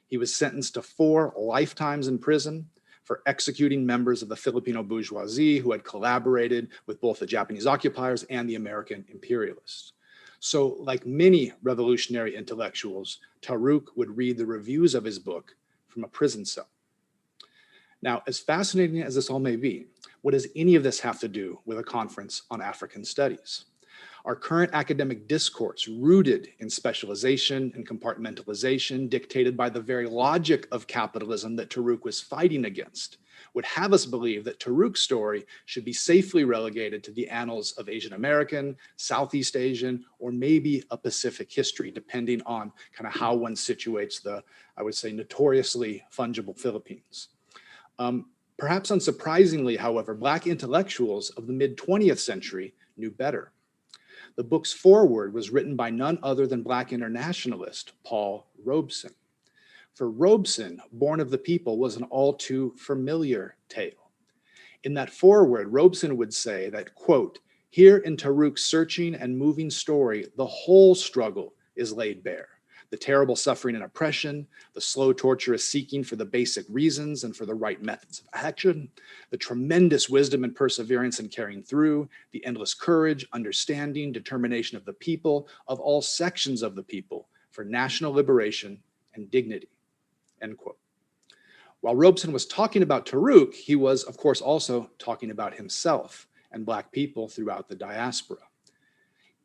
He was sentenced to 4 lifetimes in prison for executing members of the Filipino bourgeoisie who had collaborated with both the Japanese occupiers and the American imperialists. So, like many revolutionary intellectuals, Taruc would read the reviews of his book from a prison cell. Now, as fascinating as this all may be, what does any of this have to do with a conference on African studies? Our current academic discourse, rooted in specialization and compartmentalization, dictated by the very logic of capitalism that Taruc was fighting against, would have us believe that Taruc's story should be safely relegated to the annals of Asian American, Southeast Asian, or maybe a Pacific history, depending on kind of how one situates the, I would say, notoriously fungible Philippines. Perhaps unsurprisingly, however, Black intellectuals of the mid-20th century knew better. The book's foreword was written by none other than Black internationalist Paul Robeson. For Robeson, Born of the People was an all too familiar tale. In that foreword, Robeson would say that, quote, here in Taruc's searching and moving story, the whole struggle is laid bare. The terrible suffering and oppression, the slow torturous seeking for the basic reasons and for the right methods of action, the tremendous wisdom and perseverance in carrying through, the endless courage, understanding, determination of the people, of all sections of the people, for national liberation and dignity, end quote. While Robeson was talking about Taruc, he was, of course, also talking about himself and Black people throughout the diaspora.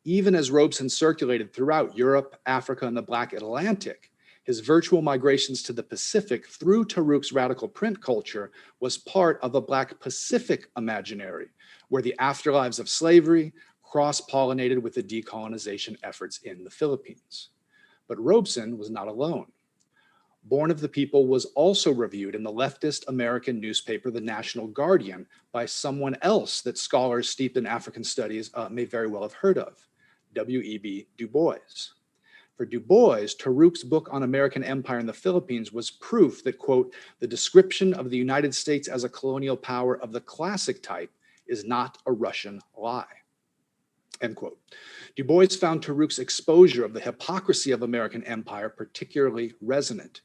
Even as Robeson circulated throughout Europe, Africa, and the Black Atlantic, his virtual migrations to the Pacific through Taruc's radical print culture was part of a Black Pacific imaginary, where the afterlives of slavery, cross-pollinated with the decolonization efforts in the Philippines. But Robeson was not alone. Born of the People was also reviewed in the leftist American newspaper, The National Guardian, by someone else that scholars steeped in African studies may very well have heard of, W.E.B. Du Bois. For Du Bois, Taruq's book on American empire in the Philippines was proof that, quote, the description of the United States as a colonial power of the classic type is not a Russian lie, end quote. Du Bois found Taruq's exposure of the hypocrisy of American empire particularly resonant.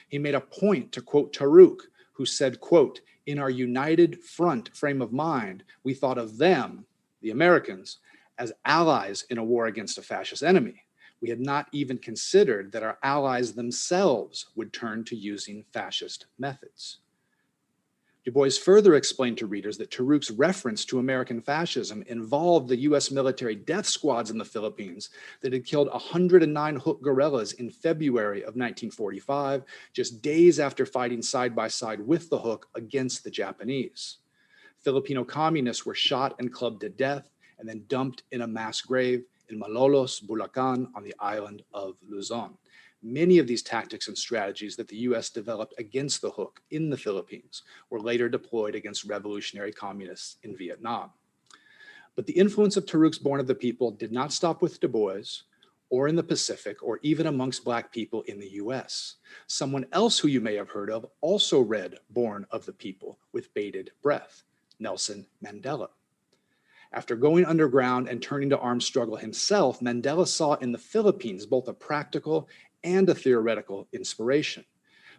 He made a point to quote Taruq, who said, quote, in our united front frame of mind, we thought of them, the Americans, as allies in a war against a fascist enemy. We had not even considered that our allies themselves would turn to using fascist methods. Du Bois further explained to readers that Taruq's reference to American fascism involved the US military death squads in the Philippines that had killed 109 Huk guerrillas in February of 1945, just days after fighting side by side with the Huk against the Japanese. Filipino communists were shot and clubbed to death and then dumped in a mass grave in Malolos, Bulacan, on the island of Luzon. Many of these tactics and strategies that the US developed against the Huk in the Philippines were later deployed against revolutionary communists in Vietnam. But the influence of Taruq's Born of the People did not stop with Du Bois or in the Pacific or even amongst Black people in the US. Someone else who you may have heard of also read Born of the People with bated breath, Nelson Mandela. After going underground and turning to armed struggle himself, Mandela saw in the Philippines both a practical and a theoretical inspiration.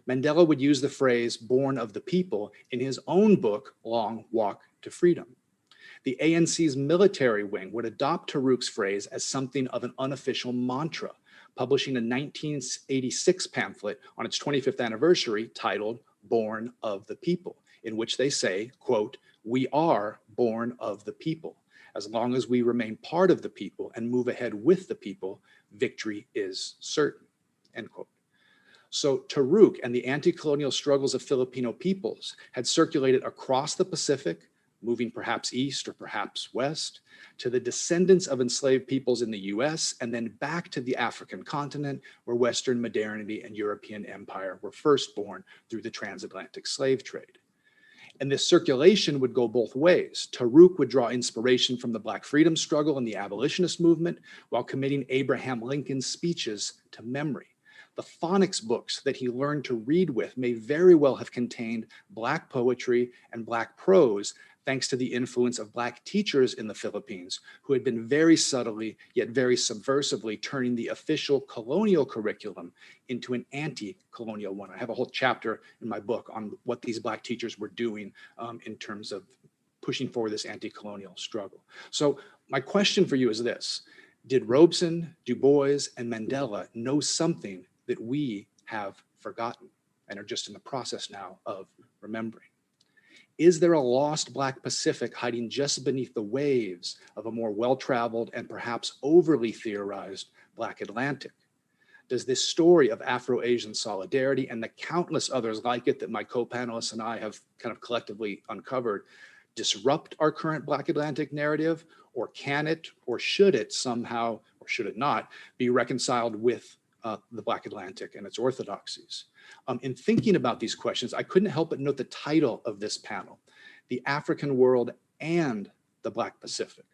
Mandela would use the phrase born of the people in his own book, Long Walk to Freedom. The ANC's military wing would adopt Taruq's phrase as something of an unofficial mantra, publishing a 1986 pamphlet on its 25th anniversary titled Born of the People, in which they say, quote, we are born of the people. As long as we remain part of the people and move ahead with the people, victory is certain, end quote. So Taruq and the anti-colonial struggles of Filipino peoples had circulated across the Pacific, moving perhaps east or perhaps west, to the descendants of enslaved peoples in the US, and then back to the African continent, where Western modernity and European empire were first born through the transatlantic slave trade. And this circulation would go both ways. Taruq would draw inspiration from the Black freedom struggle and the abolitionist movement while committing Abraham Lincoln's speeches to memory. The phonics books that he learned to read with may very well have contained Black poetry and Black prose, thanks to the influence of Black teachers in the Philippines, who had been very subtly, yet very subversively turning the official colonial curriculum into an anti-colonial one. I have a whole chapter in my book on what these Black teachers were doing in terms of pushing forward this anti-colonial struggle. So my question for you is this: did Robeson, Du Bois, and Mandela know something that we have forgotten and are just in the process now of remembering? Is there a lost Black Pacific hiding just beneath the waves of a more well-traveled and perhaps overly theorized Black Atlantic? Does this story of Afro-Asian solidarity and the countless others like it that my co-panelists and I have kind of collectively uncovered disrupt our current Black Atlantic narrative, or can it, or should it somehow, or should it not, be reconciled with the Black Atlantic and its orthodoxies? In thinking about these questions, I couldn't help but note the title of this panel, The African World and the Black Pacific.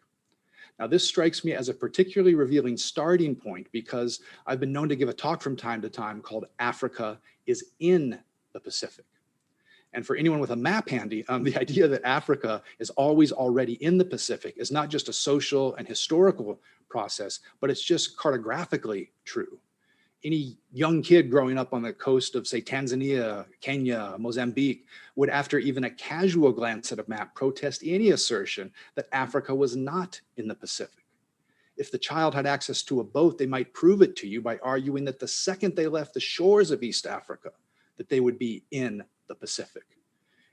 Now, this strikes me as a particularly revealing starting point because I've been known to give a talk from time to time called Africa is in the Pacific. And for anyone with a map handy, the idea that Africa is always already in the Pacific is not just a social and historical process, but it's just cartographically true. Any young kid growing up on the coast of, say, Tanzania, Kenya, Mozambique, would, after even a casual glance at a map, protest any assertion that Africa was not in the Pacific. If the child had access to a boat, they might prove it to you by arguing that the second they left the shores of East Africa, that they would be in the Pacific.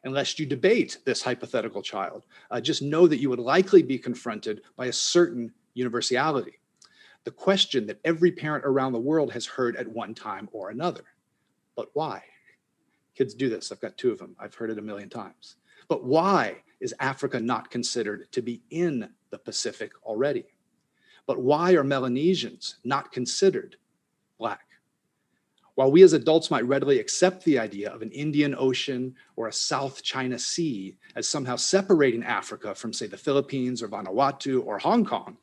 Unless you debate this hypothetical child, just know that you would likely be confronted by a certain universality. The question that every parent around the world has heard at one time or another. But why? Kids do this. I've got two of them. I've heard it a million times. But why is Africa not considered to be in the Pacific already? But why are Melanesians not considered Black? While we as adults might readily accept the idea of an Indian Ocean or a South China Sea as somehow separating Africa from, say, the Philippines or Vanuatu or Hong Kong,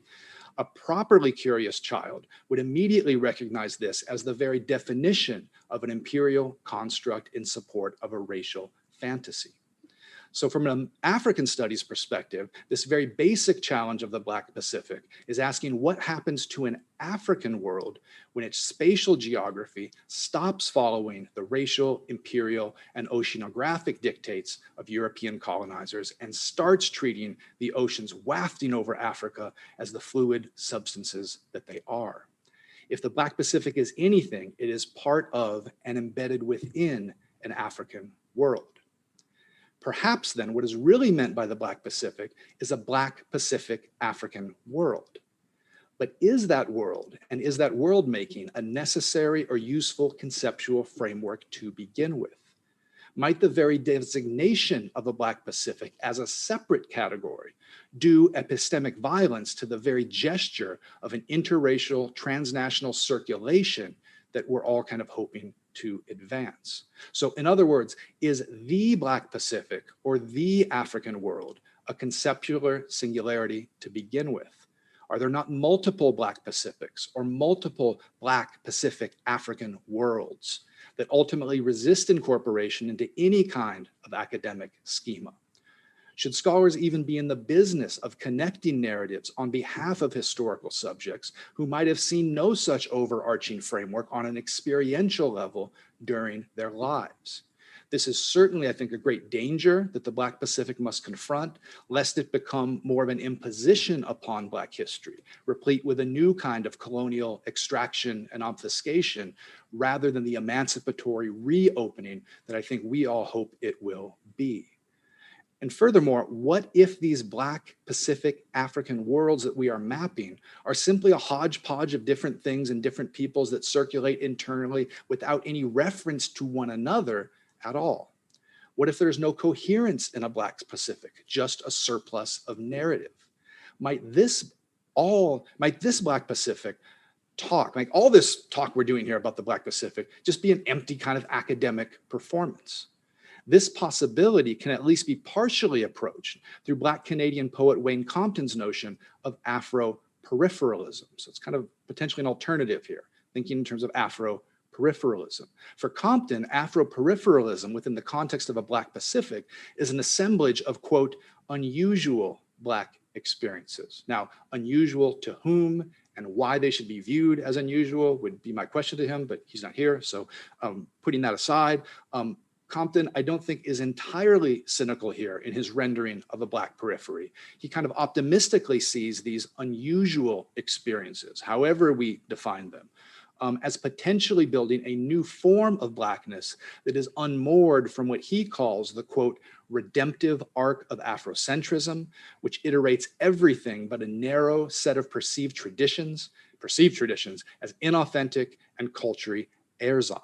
a properly curious child would immediately recognize this as the very definition of an imperial construct in support of a racial fantasy. So from an African studies perspective, this very basic challenge of the Black Pacific is asking what happens to an African world when its spatial geography stops following the racial, imperial, and oceanographic dictates of European colonizers and starts treating the oceans wafting over Africa as the fluid substances that they are. If the Black Pacific is anything, it is part of and embedded within an African world. Perhaps then what is really meant by the Black Pacific is a Black Pacific African world. But is that world and is that world making a necessary or useful conceptual framework to begin with? Might the very designation of a Black Pacific as a separate category do epistemic violence to the very gesture of an interracial transnational circulation that we're all kind of hoping to advance? So in other words, is the Black Pacific or the African world a conceptual singularity to begin with? Are there not multiple Black Pacifics or multiple Black Pacific African worlds that ultimately resist incorporation into any kind of academic schema? Should scholars even be in the business of connecting narratives on behalf of historical subjects who might have seen no such overarching framework on an experiential level during their lives? This is certainly, I think, a great danger that the Black Pacific must confront, lest it become more of an imposition upon Black history, replete with a new kind of colonial extraction and obfuscation, rather than the emancipatory reopening that I think we all hope it will be. And furthermore, what if these Black Pacific African worlds that we are mapping are simply a hodgepodge of different things and different peoples that circulate internally without any reference to one another at all? What if there's no coherence in a Black Pacific, just a surplus of narrative? Might this Black Pacific talk, like all this talk we're doing here about the Black Pacific, just be an empty kind of academic performance? This possibility can at least be partially approached through Black Canadian poet Wayne Compton's notion of Afroperipheralism. So it's kind of potentially an alternative here, thinking in terms of Afroperipheralism. For Compton, Afroperipheralism within the context of a Black Pacific is an assemblage of, quote, unusual Black experiences. Now, unusual to whom and why they should be viewed as unusual would be my question to him, but he's not here. So putting that aside, Compton, I don't think, is entirely cynical here in his rendering of a Black periphery. He kind of optimistically sees these unusual experiences, however we define them, as potentially building a new form of Blackness that is unmoored from what he calls the, quote, redemptive arc of Afrocentrism, which iterates everything but a narrow set of perceived traditions as inauthentic and culturally erzat.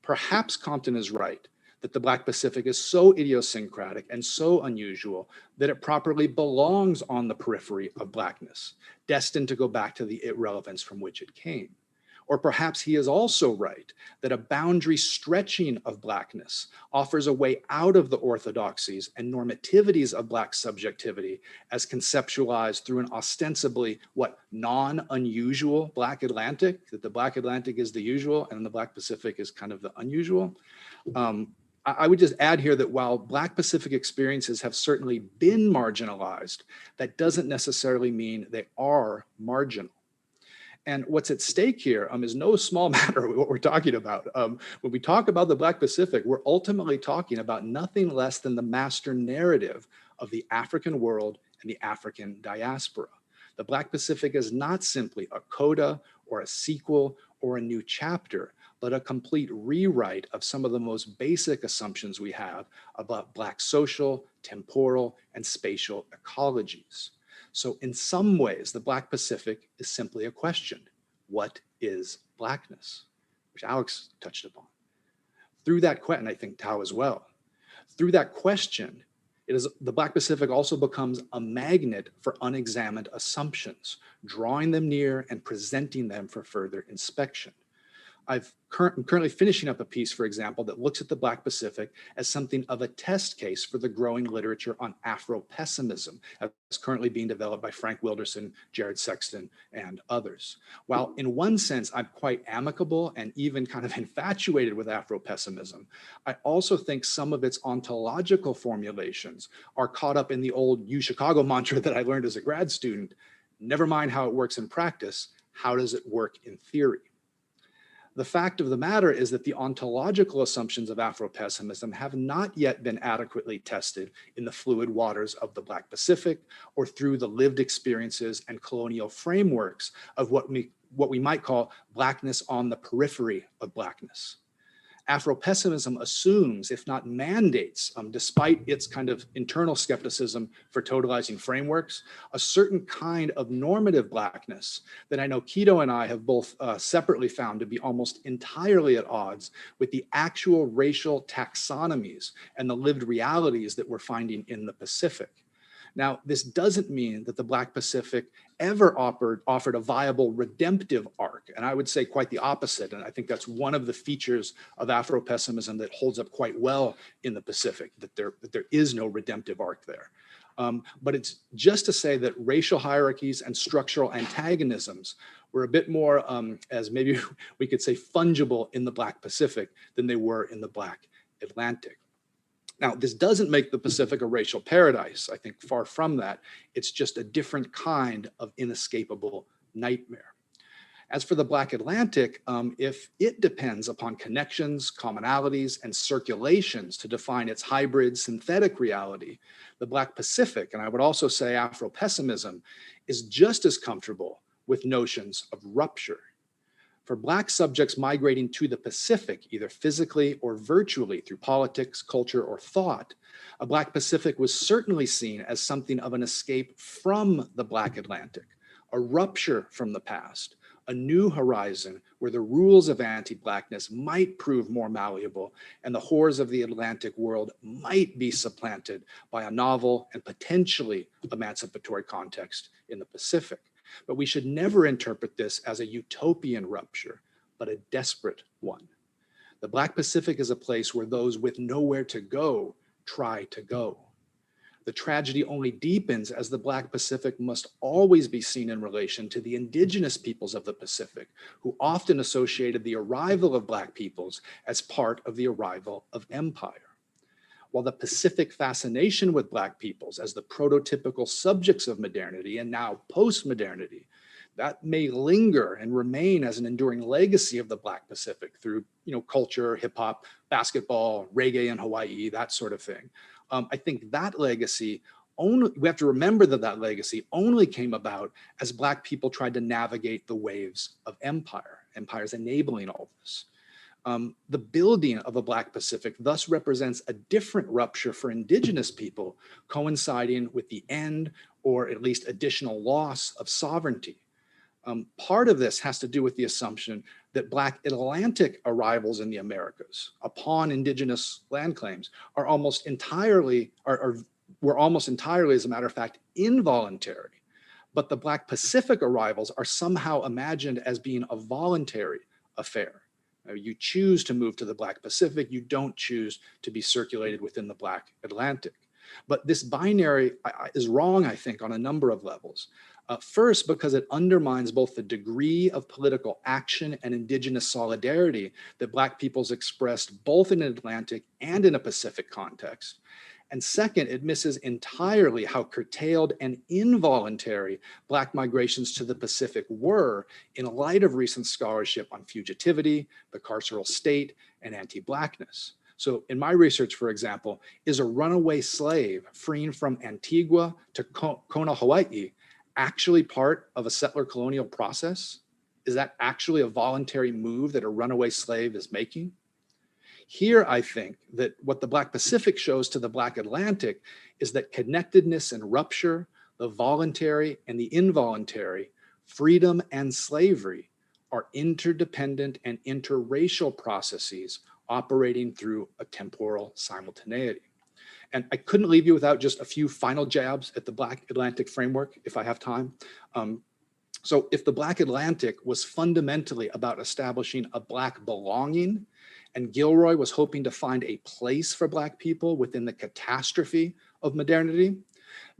Perhaps Compton is right that the Black Pacific is so idiosyncratic and so unusual that it properly belongs on the periphery of Blackness, destined to go back to the irrelevance from which it came. Or perhaps he is also right that a boundary stretching of Blackness offers a way out of the orthodoxies and normativities of Black subjectivity as conceptualized through an ostensibly, non-unusual Black Atlantic, that the Black Atlantic is the usual and the Black Pacific is kind of the unusual. I would just add here that while Black Pacific experiences have certainly been marginalized, that doesn't necessarily mean they are marginal. And what's at stake here is no small matter what we're talking about. When we talk about the Black Pacific, we're ultimately talking about nothing less than the master narrative of the African world and the African diaspora. The Black Pacific is not simply a coda or a sequel or a new chapter, but a complete rewrite of some of the most basic assumptions we have about Black social, temporal, and spatial ecologies. So in some ways, the Black Pacific is simply a question. What is Blackness? Which Alex touched upon. Through that question, I think Tao as well, through that question, The Black Pacific also becomes a magnet for unexamined assumptions, drawing them near and presenting them for further inspection. I'm currently finishing up a piece, for example, that looks at the Black Pacific as something of a test case for the growing literature on Afropessimism, as currently being developed by Frank Wilderson, Jared Sexton, and others. While in one sense, I'm quite amicable and even kind of infatuated with Afropessimism, I also think some of its ontological formulations are caught up in the old U Chicago mantra that I learned as a grad student: never mind how it works in practice, how does it work in theory? The fact of the matter is that the ontological assumptions of Afropessimism have not yet been adequately tested in the fluid waters of the Black Pacific or through the lived experiences and colonial frameworks of what we might call Blackness on the periphery of Blackness. Afropessimism assumes, if not mandates, despite its kind of internal skepticism for totalizing frameworks, a certain kind of normative Blackness that I know Quito and I have both separately found to be almost entirely at odds with the actual racial taxonomies and the lived realities that we're finding in the Pacific. Now, this doesn't mean that the Black Pacific ever offered a viable redemptive arc, and I would say quite the opposite. And I think that's one of the features of Afropessimism that holds up quite well in the Pacific, that there is no redemptive arc there. But it's just to say that racial hierarchies and structural antagonisms were a bit more, as maybe we could say, fungible in the Black Pacific than they were in the Black Atlantic. Now, this doesn't make the Pacific a racial paradise. I think far from that. It's just a different kind of inescapable nightmare. As for the Black Atlantic, if it depends upon connections, commonalities, and circulations to define its hybrid synthetic reality, the Black Pacific, and I would also say Afropessimism, is just as comfortable with notions of rupture. For Black subjects migrating to the Pacific, either physically or virtually through politics, culture, or thought, a Black Pacific was certainly seen as something of an escape from the Black Atlantic, a rupture from the past, a new horizon where the rules of anti-Blackness might prove more malleable and the horrors of the Atlantic world might be supplanted by a novel and potentially emancipatory context in the Pacific. But we should never interpret this as a utopian rupture, but a desperate one. The Black Pacific is a place where those with nowhere to go try to go. The tragedy only deepens as the Black Pacific must always be seen in relation to the indigenous peoples of the Pacific, who often associated the arrival of Black peoples as part of the arrival of empire. While the Pacific fascination with Black peoples as the prototypical subjects of modernity and now post-modernity, that may linger and remain as an enduring legacy of the Black Pacific through, culture, hip hop, basketball, reggae in Hawaii, that sort of thing. I think that legacy we have to remember that legacy only came about as Black people tried to navigate the waves of empires enabling all this. The building of a Black Pacific thus represents a different rupture for indigenous people, coinciding with the end or at least additional loss of sovereignty. Part of this has to do with the assumption that Black Atlantic arrivals in the Americas upon indigenous land claims were almost entirely, as a matter of fact, involuntary. But the Black Pacific arrivals are somehow imagined as being a voluntary affair. You choose to move to the Black Pacific, you don't choose to be circulated within the Black Atlantic. But this binary is wrong, I think, on a number of levels. First, because it undermines both the degree of political action and indigenous solidarity that Black peoples expressed both in an Atlantic and in a Pacific context. And second, it misses entirely how curtailed and involuntary Black migrations to the Pacific were in light of recent scholarship on fugitivity, the carceral state, and anti-Blackness. So in my research, for example, is a runaway slave freeing from Antigua to Kona, Hawaii, actually part of a settler colonial process? Is that actually a voluntary move that a runaway slave is making? Here, I think that what the Black Pacific shows to the Black Atlantic is that connectedness and rupture, the voluntary and the involuntary, freedom and slavery are interdependent and interracial processes operating through a temporal simultaneity. And I couldn't leave you without just a few final jabs at the Black Atlantic framework, if I have time. So if the Black Atlantic was fundamentally about establishing a Black belonging, and Gilroy was hoping to find a place for Black people within the catastrophe of modernity,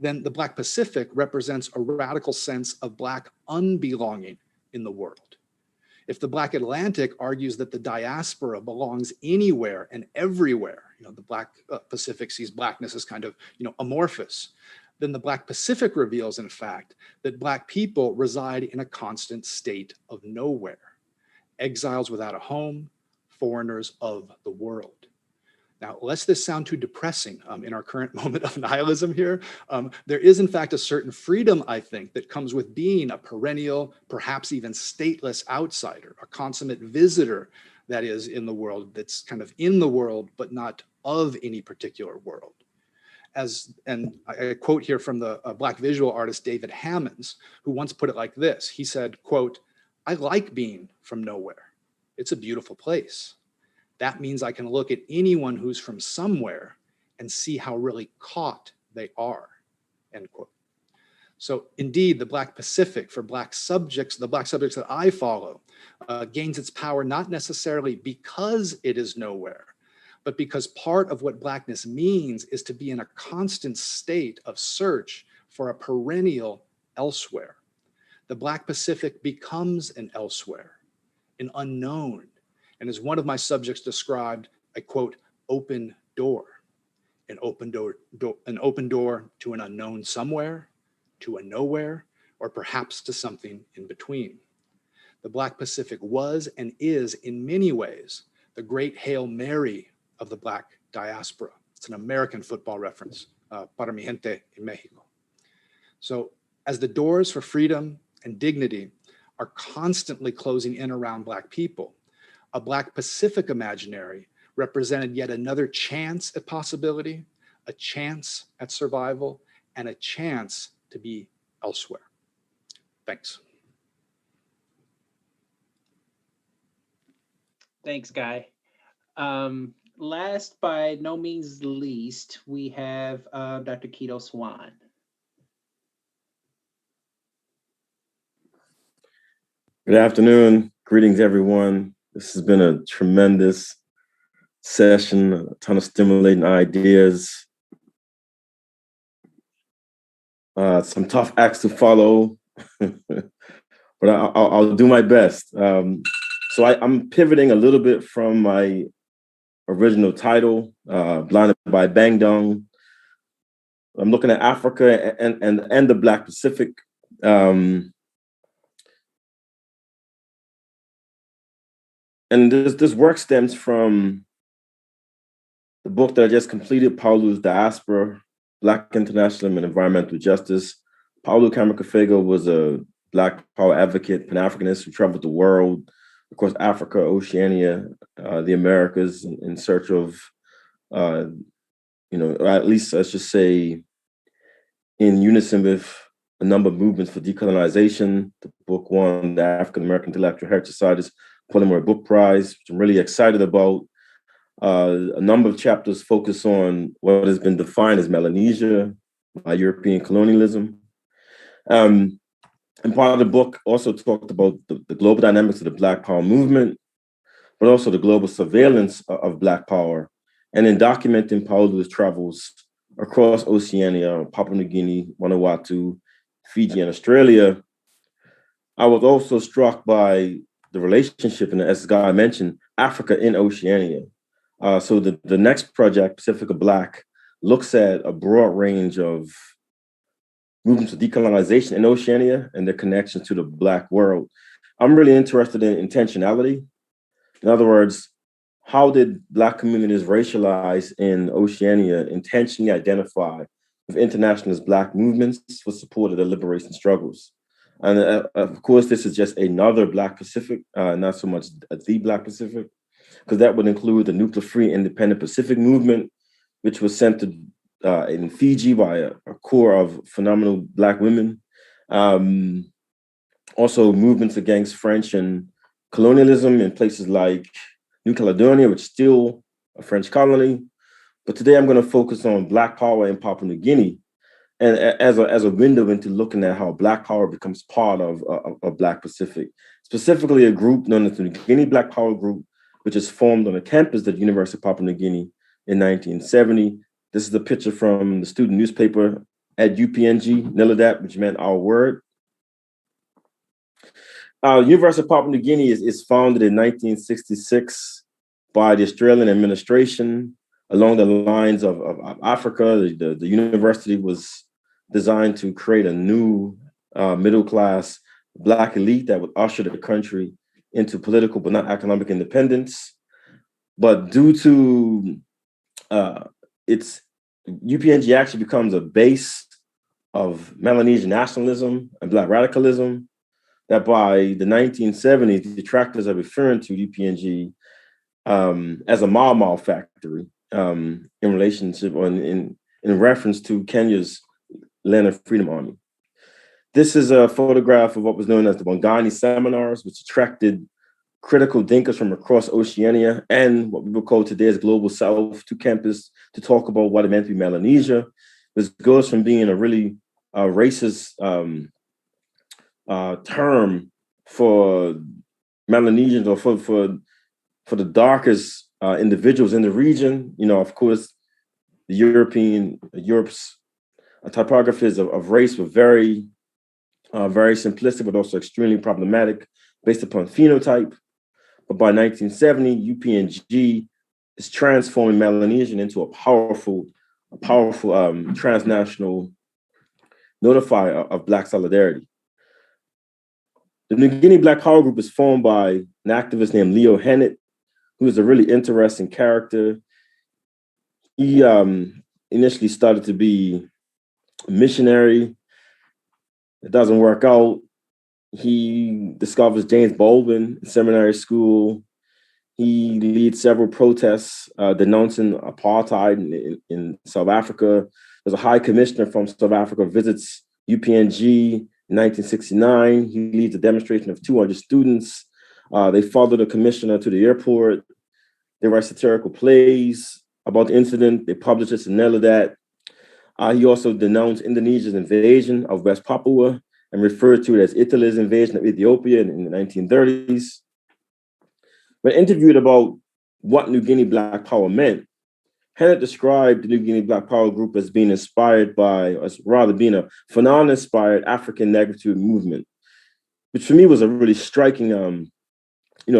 then the Black Pacific represents a radical sense of Black unbelonging in the world. If the Black Atlantic argues that the diaspora belongs anywhere and everywhere, the Black Pacific sees Blackness as kind of, amorphous, then the Black Pacific reveals, in fact, that Black people reside in a constant state of nowhere, exiles without a home, foreigners of the world. Now, lest this sound too depressing in our current moment of nihilism here, there is in fact a certain freedom, I think, that comes with being a perennial, perhaps even stateless outsider, a consummate visitor that is in the world, that's kind of in the world, but not of any particular world. And I quote here from the Black visual artist David Hammonds, who once put it like this. He said, quote, "I like being from nowhere. It's a beautiful place. That means I can look at anyone who's from somewhere and see how really caught they are," end quote. So indeed, the Black Pacific for Black subjects, the Black subjects that I follow, gains its power not necessarily because it is nowhere, but because part of what Blackness means is to be in a constant state of search for a perennial elsewhere. The Black Pacific becomes an elsewhere, an unknown, and as one of my subjects described, I quote, open door, an open door to an unknown somewhere, to a nowhere, or perhaps to something in between. The Black Pacific was and is in many ways the great Hail Mary of the Black diaspora. It's an American football reference, para mi gente en Mexico. So as the doors for freedom and dignity are constantly closing in around Black people, a Black Pacific imaginary represented yet another chance at possibility, a chance at survival, and a chance to be elsewhere. Thanks. Thanks, Guy. Last by no means least, we have Dr. Quito Swan. Good afternoon. Greetings, everyone. This has been a tremendous session, a ton of stimulating ideas. Some tough acts to follow, but I'll do my best. So I'm pivoting a little bit from my original title, Blinded by Bandung. I'm looking at Africa and the Black Pacific. And this work stems from the book that I just completed, Paulo's Diaspora, Black Internationalism and Environmental Justice. Paulo Camargo was a Black power advocate, Pan-Africanist who traveled the world, across Africa, Oceania, the Americas, in search of, or at least let's just say, in unison with a number of movements for decolonization. The book won the African American Intellectual Heritage Society's Pullimer Book Prize, which I'm really excited about. A number of chapters focus on what has been defined as Melanesia by European colonialism. And part of the book also talked about the global dynamics of the Black Power movement, but also the global surveillance of Black power. And in documenting Paulo's travels across Oceania, Papua New Guinea, Vanuatu, Fiji, and Australia, I was also struck by the relationship, and as Guy mentioned, Africa in Oceania. So the next project, Pacifica Black, looks at a broad range of movements of decolonization in Oceania and their connection to the Black world. I'm really interested in intentionality. In other words, how did Black communities racialized in Oceania intentionally identify with internationalist Black movements for support of their liberation struggles? And of course, this is just another Black Pacific, not so much the Black Pacific, because that would include the nuclear-free independent Pacific movement, which was centered in Fiji by a core of phenomenal Black women. Also movements against French and colonialism in places like New Caledonia, which is still a French colony, But today I'm going to focus on Black power in Papua New Guinea, and as a window into looking at how Black power becomes part of Black Pacific, specifically a group known as the New Guinea Black Power Group, which is formed on the campus of the University of Papua New Guinea in 1970. This is a picture from the student newspaper at UPNG, Niladat, which meant our word. University of Papua New Guinea is founded in 1966 by the Australian administration along the lines of Africa. The university was designed to create a new middle-class Black elite that would usher the country into political but not economic independence. But due to its UPNG actually becomes a base of Melanesian nationalism and Black radicalism, that by the 1970s, detractors are referring to UPNG as a Mau factory in relationship or in reference to Kenya's Land of Freedom Army. This is a photograph of what was known as the Bongani seminars, which attracted critical thinkers from across Oceania and what we would call today as Global South to campus to talk about what it meant to be Melanesia. This goes from being a really racist term for Melanesians or for the darkest individuals in the region. You know, of course, Europe's typographies of race were very simplistic, but also extremely problematic based upon phenotype. But by 1970, UPNG is transforming Melanesian into a powerful transnational notifier of Black solidarity. The New Guinea Black Power Group is formed by an activist named Leo Hennett, who is a really interesting character. He initially started to be a missionary. It doesn't work out. He discovers James Baldwin in seminary school. He leads several protests denouncing apartheid in South Africa. There's a high commissioner from South Africa visits UPNG in 1969. He leads a demonstration of 200 students. They follow the commissioner to the airport. They write satirical plays about the incident. They publish this in Niladat. He also denounced Indonesia's invasion of West Papua and referred to it as Italy's invasion of Ethiopia in the 1930s. When interviewed about what New Guinea Black Power meant, Hennett described the New Guinea Black Power Group as being inspired by, as rather being a Fanon-inspired African Negritude movement, which for me was a really striking,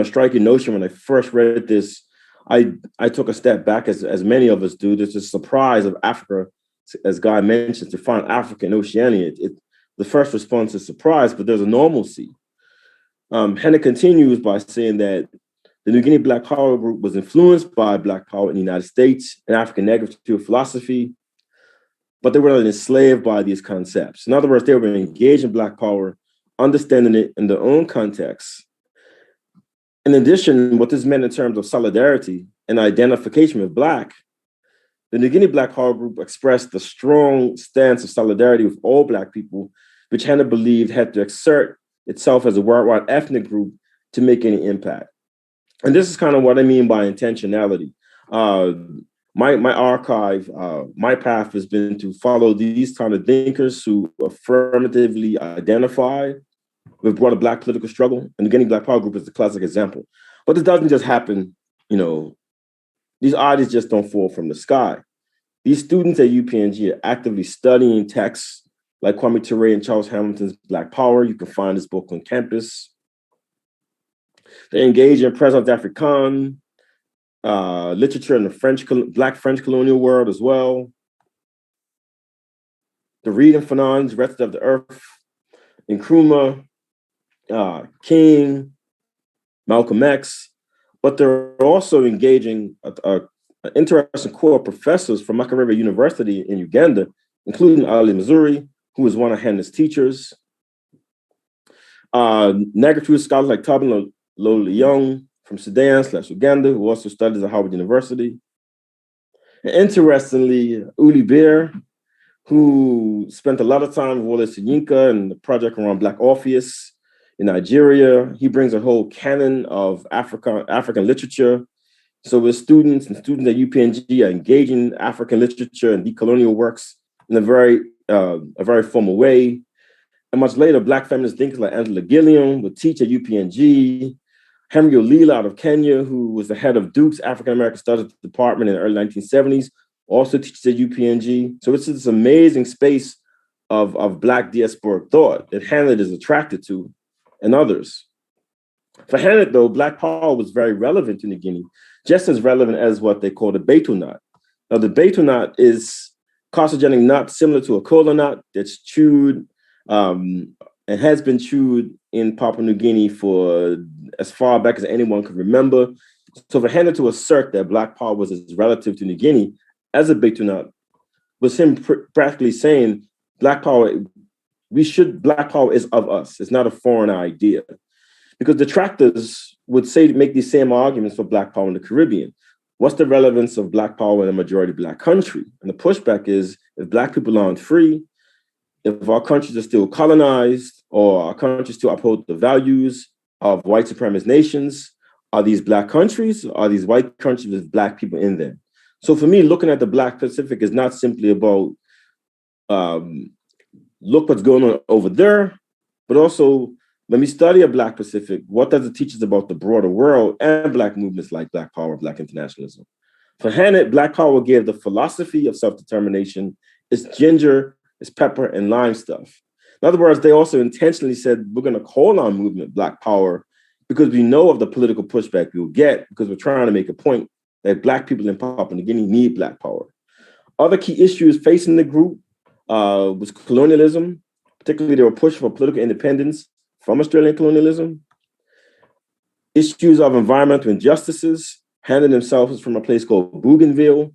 striking notion. When I first read this, I took a step back, as many of us do. There's a surprise of Africa, as Guy mentioned, to find Africa in Oceania. The first response is surprise, but there's a normalcy. Hennett continues by saying that the New Guinea Black Power Group was influenced by Black Power in the United States and African Negritude philosophy, but they were not enslaved by these concepts. In other words, they were engaged in Black Power, understanding it in their own context. In addition, what this meant in terms of solidarity and identification with Black, the New Guinea Black Power Group expressed the strong stance of solidarity with all Black people, which Hennett believed had to exert itself as a worldwide ethnic group to make any impact. And this is kind of what I mean by intentionality. My archive, my path has been to follow these kind of thinkers who affirmatively identify with broader Black political struggle. And the Guinea Black Power Group is the classic example. But this doesn't just happen, these ideas just don't fall from the sky. These students at UPNG are actively studying texts like Kwame Ture and Charles Hamilton's Black Power. You can find this book on campus. They engage in Présence Africaine, literature in the Black French colonial world as well. The reading Fanon's Wretched of the Earth, Nkrumah, King, Malcolm X, but they're also engaging an interesting core of professors from Makerere University in Uganda, including Ali Missouri, who was one of Hennett's teachers. Negritude scholars like Tabin Lo-Leong from Sudan/Uganda, who also studies at Howard University. And interestingly, Uli Beer, who spent a lot of time with Wole Soyinka and the project around Black Orpheus in Nigeria. He brings a whole canon of African literature So with students at UPNG are engaging African literature and decolonial works in a very formal way. And much later, Black feminist thinkers like Angela Gilliam would teach at UPNG. Henry Olila out of Kenya, who was the head of Duke's African American Studies Department in the early 1970s, also teaches at UPNG. So it's this amazing space of Black diasporic thought that Hannah is attracted to and others. For Hannah, though, Black power was very relevant to New Guinea, just as relevant as what they call the betel nut. Now, the betel nut is carcinogenic nut similar to a kola nut that's chewed and has been chewed in Papua New Guinea for as far back as anyone could remember. So for Hannah to assert that Black power was as relative to New Guinea as a betel nut was him practically saying Black power is of us. It's not a foreign idea. Because detractors would make these same arguments for Black power in the Caribbean. What's the relevance of Black power in a majority Black country? And the pushback is, if Black people aren't free, if our countries are still colonized, or our countries still uphold the values of white supremacist nations, are these Black countries, or are these white countries with Black people in them? So for me, looking at the Black Pacific is not simply about, look what's going on over there, but also, when we study a Black Pacific, what does it teach us about the broader world and Black movements like Black Power, Black Internationalism? For Hannah, Black Power gave the philosophy of self-determination its ginger, its pepper, and lime stuff. In other words, they also intentionally said, we're going to call our movement Black Power because we know of the political pushback we'll get because we're trying to make a point that Black people in Papua New Guinea need Black Power. Other key issues facing the group was colonialism, particularly they were pushing for political independence from Australian colonialism, issues of environmental injustices. Hannah himself is from a place called Bougainville,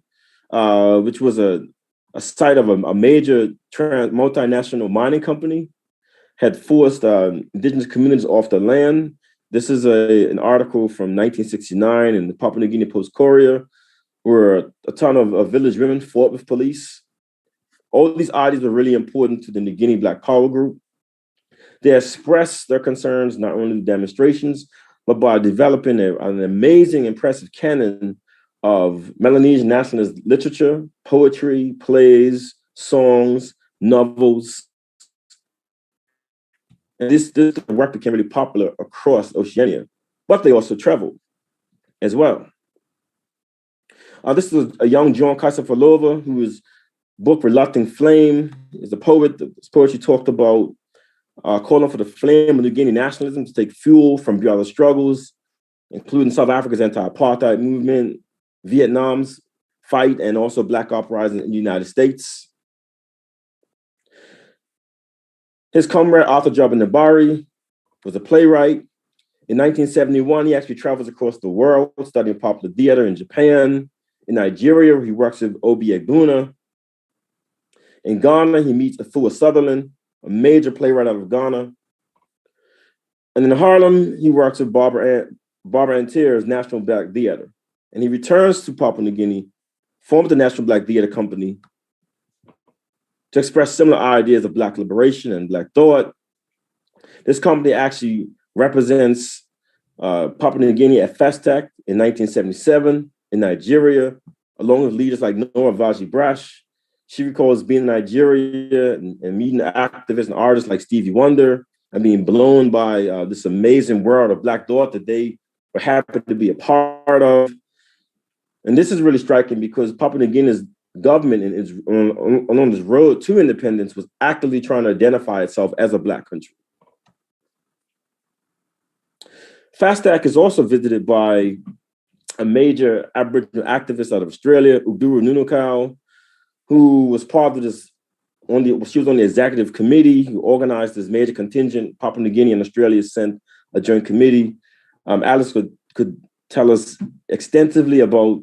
which was a site of a major multinational mining company, had forced indigenous communities off the land. This is an article from 1969 in the Papua New Guinea Post-Courier, where a ton of village women fought with police. All these ideas were really important to the New Guinea Black Power group. They expressed their concerns not only in demonstrations, but by developing an amazing, impressive canon of Melanesian nationalist literature, poetry, plays, songs, novels. And this work became really popular across Oceania, but they also traveled as well. This is a young John Kaisafalova, whose book Reluctant Flame is a poet. This poetry talked about calling for the flame of New Guinea nationalism to take fuel from beyond the struggles, including South Africa's anti-apartheid movement, Vietnam's fight, and also Black uprising in the United States. His comrade, Arthur Jabba was a playwright. In 1971, he actually travels across the world, studying popular theater in Japan. In Nigeria, where he works with Obi Egbuna. In Ghana, he meets Afua Sutherland, a major playwright out of Ghana. And in Harlem, he works with Barbara Antier's National Black Theater. And he returns to Papua New Guinea, forms the National Black Theater Company to express similar ideas of Black liberation and Black thought. This company actually represents Papua New Guinea at Festac in 1977 in Nigeria, along with leaders like Nora Vaji-Brash. She recalls being in Nigeria and meeting activists and artists like Stevie Wonder and being blown by this amazing world of Black thought that they were happy to be a part of. And this is really striking because Papua New Guinea's government on this road to independence was actively trying to identify itself as a Black country. FASTAC is also visited by a major Aboriginal activist out of Australia, Uduru Nunukau, who was part of this, she was on the executive committee who organized this major contingent. Papua New Guinea and Australia sent a joint committee. Alice could tell us extensively about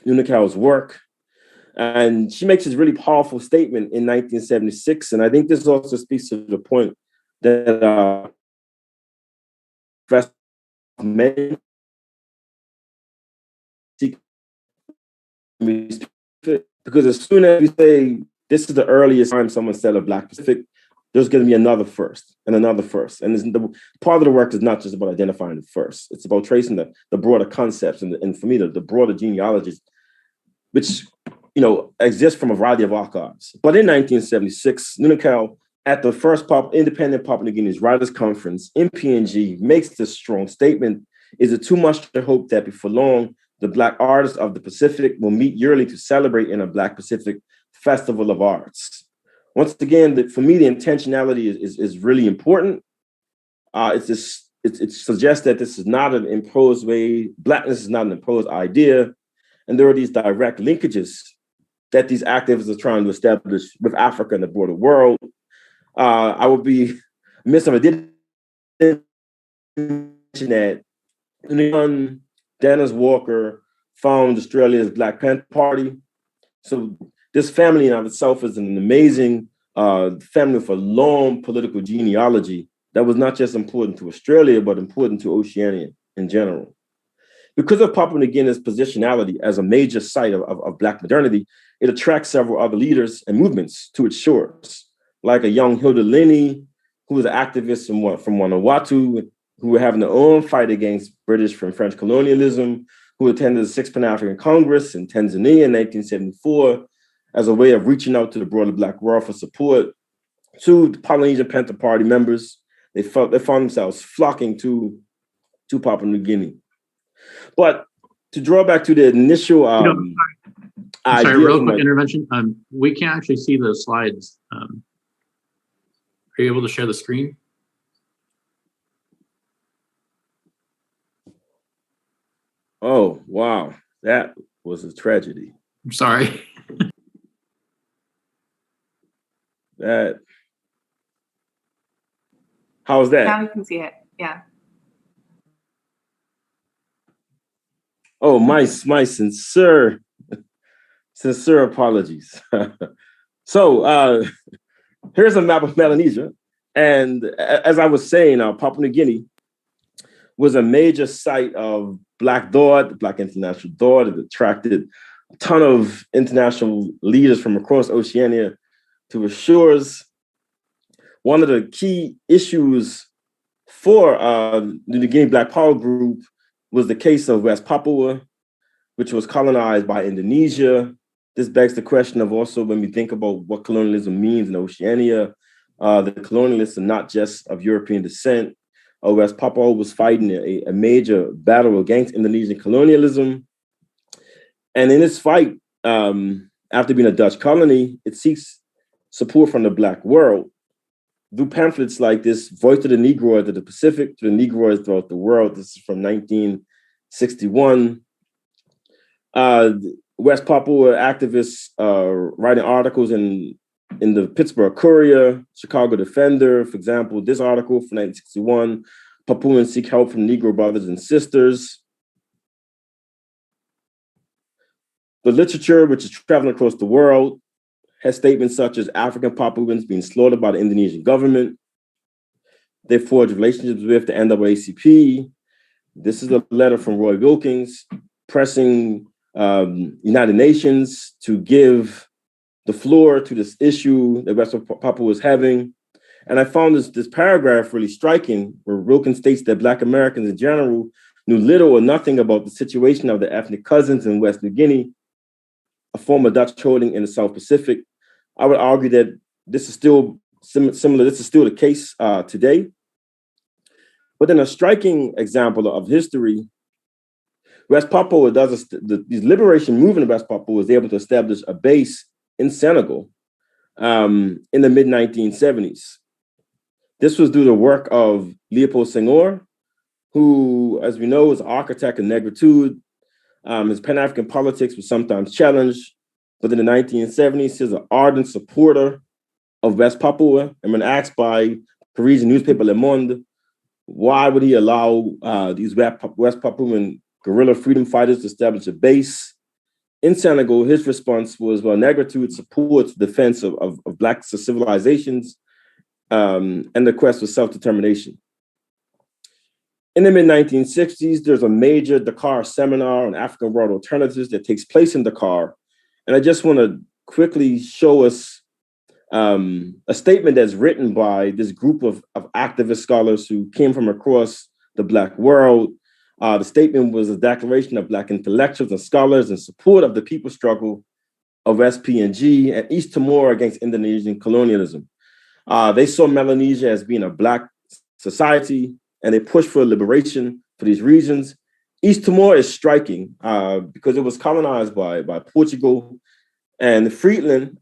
Nunukau's work. And she makes this really powerful statement in 1976. And I think this also speaks to the point that men because as soon as we say this is the earliest time someone said a Black Pacific, there's going to be another first and another first. And part of the work is not just about identifying the first. It's about tracing the broader concepts and for me, the broader genealogies, which, exist from a variety of archives. But in 1976, Nunakal, at the first independent Papua New Guinea's Writers' Conference in PNG, makes this strong statement: is it too much to hope that before long, the Black artists of the Pacific will meet yearly to celebrate in a Black Pacific Festival of Arts? Once again, for me, the intentionality is really important. It suggests that this is not an imposed way. Blackness is not an imposed idea. And there are these direct linkages that these activists are trying to establish with Africa and the broader world. I would be remiss if I didn't mention that young Dennis Walker founded Australia's Black Panther Party. So this family in of itself is an amazing family with a long political genealogy that was not just important to Australia, but important to Oceania in general. Because of Papua New Guinea's positionality as a major site of Black modernity, it attracts several other leaders and movements to its shores, like a young Hilda Linney, who was an activist from Vanuatu, who were having their own fight against British and French colonialism, who attended the Sixth Pan-African Congress in Tanzania in 1974 as a way of reaching out to the broader Black world for support. To the Polynesian Panther Party members, they found themselves flocking to Papua New Guinea. But to draw back to the initial sorry, real quick intervention. We can't actually see the slides. Are you able to share the screen? Oh, wow. That was a tragedy. I'm sorry. How's that? Now we can see it. Yeah. Oh, my sincere apologies. So here's a map of Melanesia. And as I was saying, Papua New Guinea was a major site of Black thought, Black international thought. It attracted a ton of international leaders from across Oceania to its shores. One of the key issues for the New Guinea Black Power Group was the case of West Papua, which was colonized by Indonesia. This begs the question of also when we think about what colonialism means in Oceania, the colonialists are not just of European descent. West Papua was fighting a major battle against Indonesian colonialism. And in this fight, after being a Dutch colony, it seeks support from the Black world through pamphlets like this, Voice to the Negroids of the Pacific, to the Negroids throughout the world. This is from 1961. West Papua activists writing articles in the Pittsburgh Courier, Chicago Defender, for example, this article from 1961, Papuans seek help from Negro brothers and sisters. The literature, which is traveling across the world, has statements such as African Papuans being slaughtered by the Indonesian government. They forged relationships with the NAACP. This is a letter from Roy Wilkins pressing United Nations to give the floor to this issue that West Papua was having. And I found this paragraph really striking, where Wilkins states that Black Americans in general knew little or nothing about the situation of their ethnic cousins in West New Guinea, a former Dutch holding in the South Pacific. I would argue that this is still similar. This is still the case today. But then a striking example of history, West Papua these liberation movement of West Papua was able to establish a base in Senegal in the mid-1970s. This was due to the work of Leopold Senghor, who, as we know, is an architect of Negritude. His Pan-African politics was sometimes challenged, but in the 1970s, he was an ardent supporter of West Papua. And when asked by Parisian newspaper Le Monde, why would he allow these West Papuan guerrilla freedom fighters to establish a base in Senegal, his response was, well, Negritude supports the defense of Black civilizations and the quest for self-determination. In the mid-1960s, there's a major Dakar seminar on African world alternatives that takes place in Dakar. And I just want to quickly show us a statement that's written by this group of activist scholars who came from across the Black world. The statement was a declaration of Black intellectuals and scholars in support of the people's struggle of SPNG and East Timor against Indonesian colonialism. They saw Melanesia as being a Black society, and they pushed for liberation for these regions. East Timor is striking because it was colonized by Portugal, and Friedland,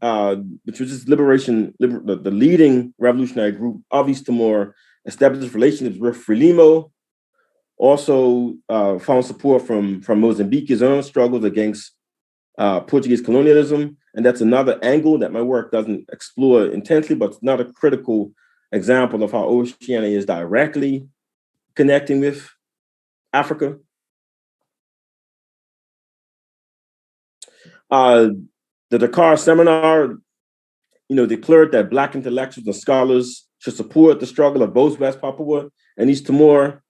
which was just the leading revolutionary group of East Timor, established relations with Frelimo, also found support from Mozambique's own struggles against Portuguese colonialism. And that's another angle that my work doesn't explore intensely, but it's not a critical example of how Oceania is directly connecting with Africa. The Dakar seminar, declared that Black intellectuals and scholars should support the struggle of both West Papua and East Timor.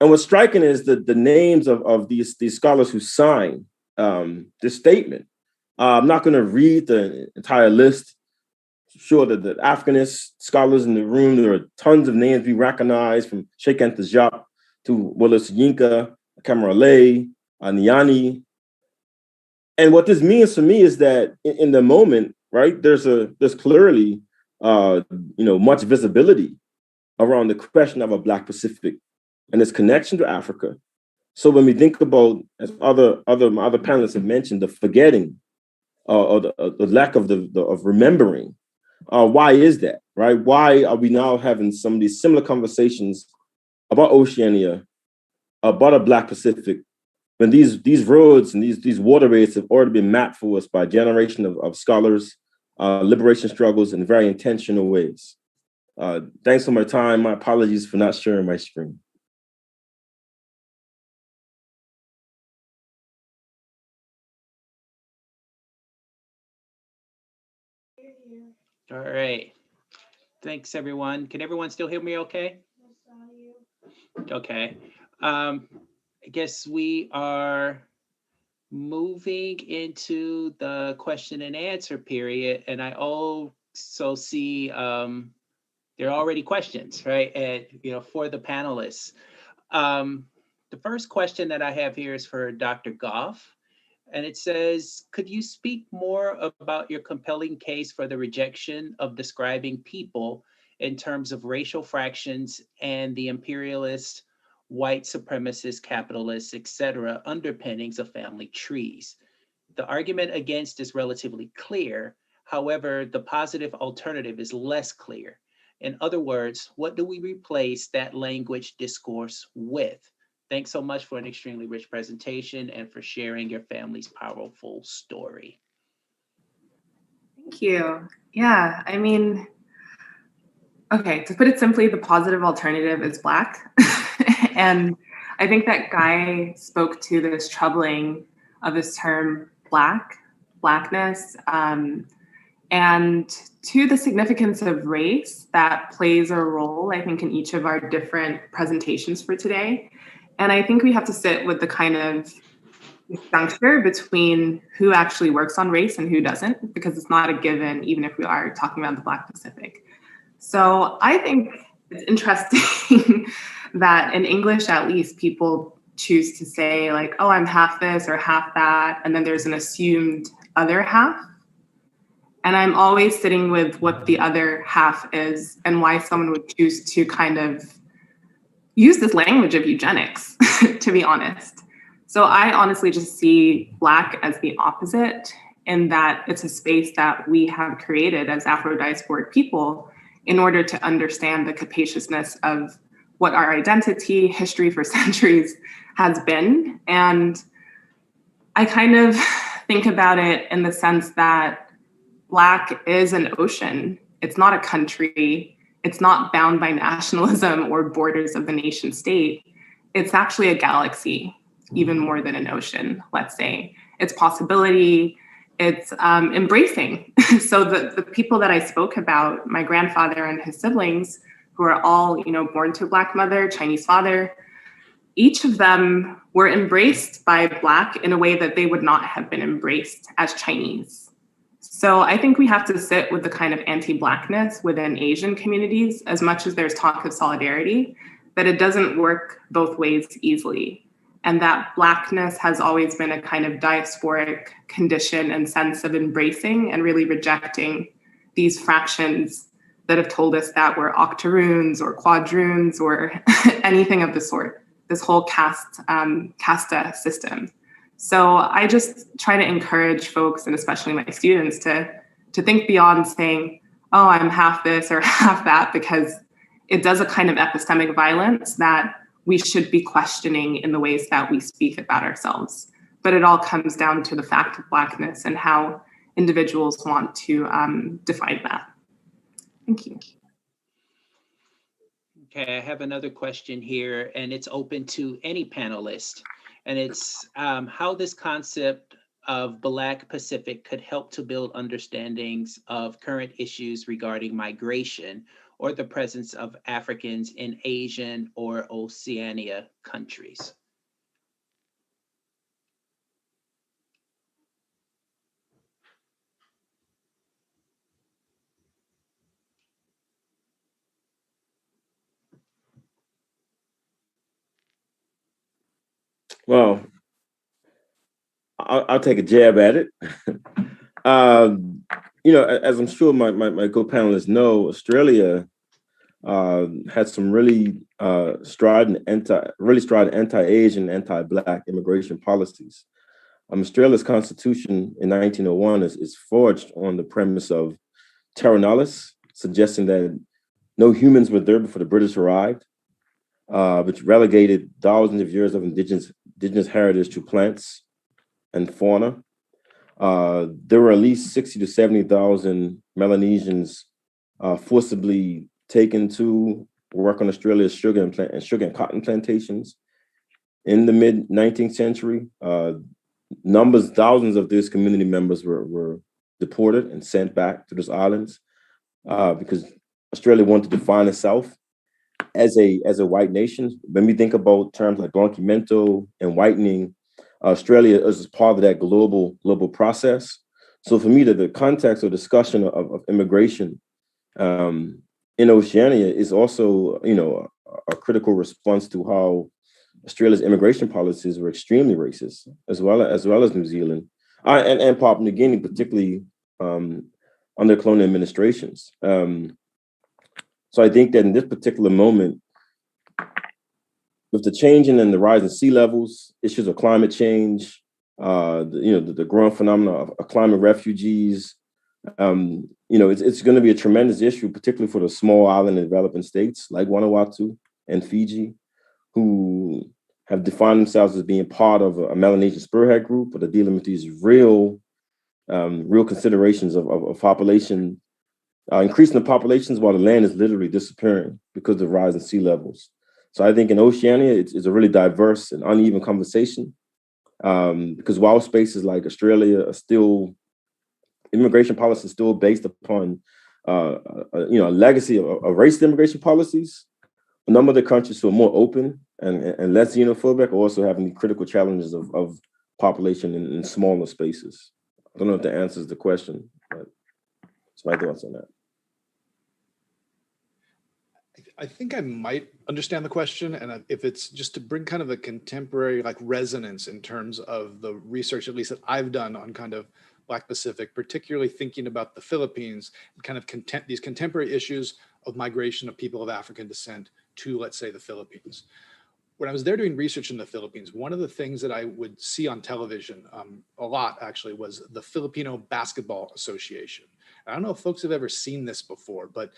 And what's striking is the names of these scholars who signed this statement. I'm not going to read the entire list. I'm sure that the Africanist scholars in the room, there are tons of names we recognize, from Sheikh Anta Diop to Wallace Yinka, Camarale, Niani. And what this means for me is that in the moment, right, there's clearly much visibility around the question of a Black Pacific and its connection to Africa. So when we think about, as other panelists have mentioned, the forgetting or the lack of remembering, why is that, right? Why are we now having some of these similar conversations about Oceania, about a Black Pacific, when these roads and these waterways have already been mapped for us by a generation of scholars, liberation struggles in very intentional ways? Thanks for my time. My apologies for not sharing my screen. All right. Thanks, everyone. Can everyone still hear me okay? Okay. I guess we are moving into the question and answer period. And I also see there are already questions, right? And, for the panelists. The first question that I have here is for Dr. Goffe. And it says, could you speak more about your compelling case for the rejection of describing people in terms of racial fractions and the imperialist, white supremacist, capitalist, etc., underpinnings of family trees? The argument against is relatively clear. However, the positive alternative is less clear. In other words, what do we replace that language discourse with? Thanks so much for an extremely rich presentation and for sharing your family's powerful story. Thank you. Yeah, I mean, okay, to put it simply, the positive alternative is Black. And I think that Guy spoke to this troubling of this term Blackness, and to the significance of race that plays a role, I think, in each of our different presentations for today. And I think we have to sit with the kind of juncture between who actually works on race and who doesn't, because it's not a given, even if we are talking about the Black Pacific. So I think it's interesting that in English, at least, people choose to say like, oh, I'm half this or half that, and then there's an assumed other half. And I'm always sitting with what the other half is and why someone would choose to kind of use this language of eugenics, to be honest. So I honestly just see Black as the opposite, in that it's a space that we have created as Afro-diasporic people in order to understand the capaciousness of what our identity, history for centuries has been. And I kind of think about it in the sense that Black is an ocean. It's not a country. It's not bound by nationalism or borders of the nation state. It's actually a galaxy, even more than an ocean, let's say. It's possibility, it's embracing. So the people that I spoke about, my grandfather and his siblings, who are all, born to a Black mother, Chinese father, each of them were embraced by Black in a way that they would not have been embraced as Chinese. So I think we have to sit with the kind of anti-Blackness within Asian communities, as much as there's talk of solidarity, that it doesn't work both ways easily. And that Blackness has always been a kind of diasporic condition and sense of embracing and really rejecting these fractions that have told us that we're octoroons or quadroons or anything of the sort, this whole casta system. So I just try to encourage folks, and especially my students, to think beyond saying, oh, I'm half this or half that, because it does a kind of epistemic violence that we should be questioning in the ways that we speak about ourselves. But it all comes down to the fact of Blackness and how individuals want to define that. Thank you. Okay, I have another question here, and it's open to any panelist. And it's how this concept of Black Pacific could help to build understandings of current issues regarding migration or the presence of Africans in Asian or Oceania countries. Well, I'll take a jab at it. You know, as I'm sure my co-panelists know, Australia had some really strident anti-Asian, anti-Black immigration policies. Australia's constitution in 1901 is forged on the premise of terra nullius, suggesting that no humans were there before the British arrived, which relegated thousands of years of indigenous heritage to plants and fauna. There were at least 60 to 70,000 Melanesians forcibly taken to work on Australia's sugar and cotton plantations in the mid 19th century. Thousands of these community members were deported and sent back to those islands because Australia wanted to define itself as a white nation. When we think about terms like blanquimento and whitening, Australia is part of that global process. So for me, the context or discussion of immigration in Oceania is also, you know, a critical response to how Australia's immigration policies were extremely racist, as well as New Zealand and Papua New Guinea, particularly under colonial administrations. So I think that in this particular moment, with the changing and the rise in sea levels, issues of climate change, the growing phenomena of climate refugees, it's going to be a tremendous issue, particularly for the small island and developing states like Vanuatu and Fiji, who have defined themselves as being part of a Melanesian spearhead group, but are dealing with these real considerations of population, increasing the populations while the land is literally disappearing because of the rise in sea levels. So I think in Oceania, it's a really diverse and uneven conversation because while spaces like Australia are still, immigration policy is still based upon a legacy of racist immigration policies, a number of the countries who are more open and less xenophobic are also having the critical challenges of population in smaller spaces. I don't know if that answers the question, but that's my thoughts on that. I think I might understand the question, and if it's just to bring kind of a contemporary like resonance in terms of the research, at least that I've done on kind of Black Pacific, particularly thinking about the Philippines, and kind of these contemporary issues of migration of people of African descent to, let's say, the Philippines. When I was there doing research in the Philippines, one of the things that I would see on television a lot actually was the Filipino Basketball Association. I don't know if folks have ever seen this before, but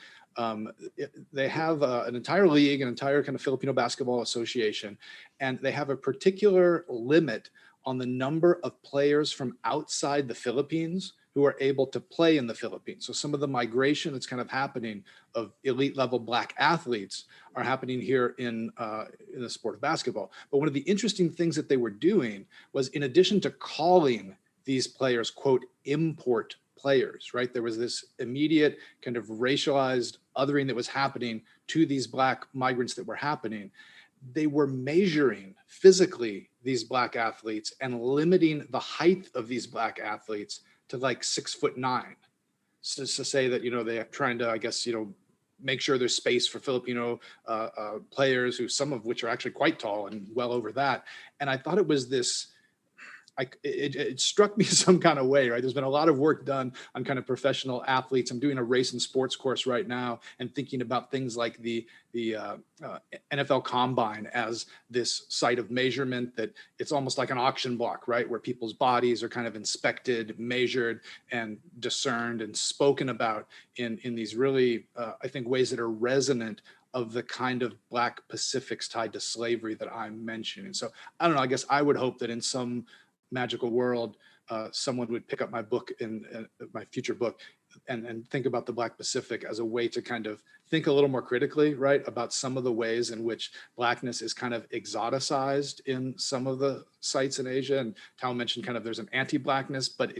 they have an entire league, an entire kind of Filipino Basketball Association, and they have a particular limit on the number of players from outside the Philippines who are able to play in the Philippines. So some of the migration that's kind of happening of elite level Black athletes are happening here in the sport of basketball. But one of the interesting things that they were doing was, in addition to calling these players, quote, import players, right? There was this immediate kind of racialized othering that was happening to these Black migrants that were happening. They were measuring physically these Black athletes and limiting the height of these Black athletes to like 6'9". So to say that, they're trying to, I guess, make sure there's space for Filipino players, who some of which are actually quite tall and well over that. And I thought it was this, it struck me some kind of way, right? There's been a lot of work done on kind of professional athletes. I'm doing a race and sports course right now and thinking about things like the NFL Combine as this site of measurement, that it's almost like an auction block, right? Where people's bodies are kind of inspected, measured, and discerned and spoken about in these really, I think, ways that are resonant of the kind of Black Pacifics tied to slavery that I'm mentioning. So I don't know, I guess I would hope that in some magical world, someone would pick up my book, in my future book, and think about the Black Pacific as a way to kind of think a little more critically, right, about some of the ways in which Blackness is kind of exoticized in some of the sites in Asia. And Tao mentioned kind of there's an anti-Blackness, but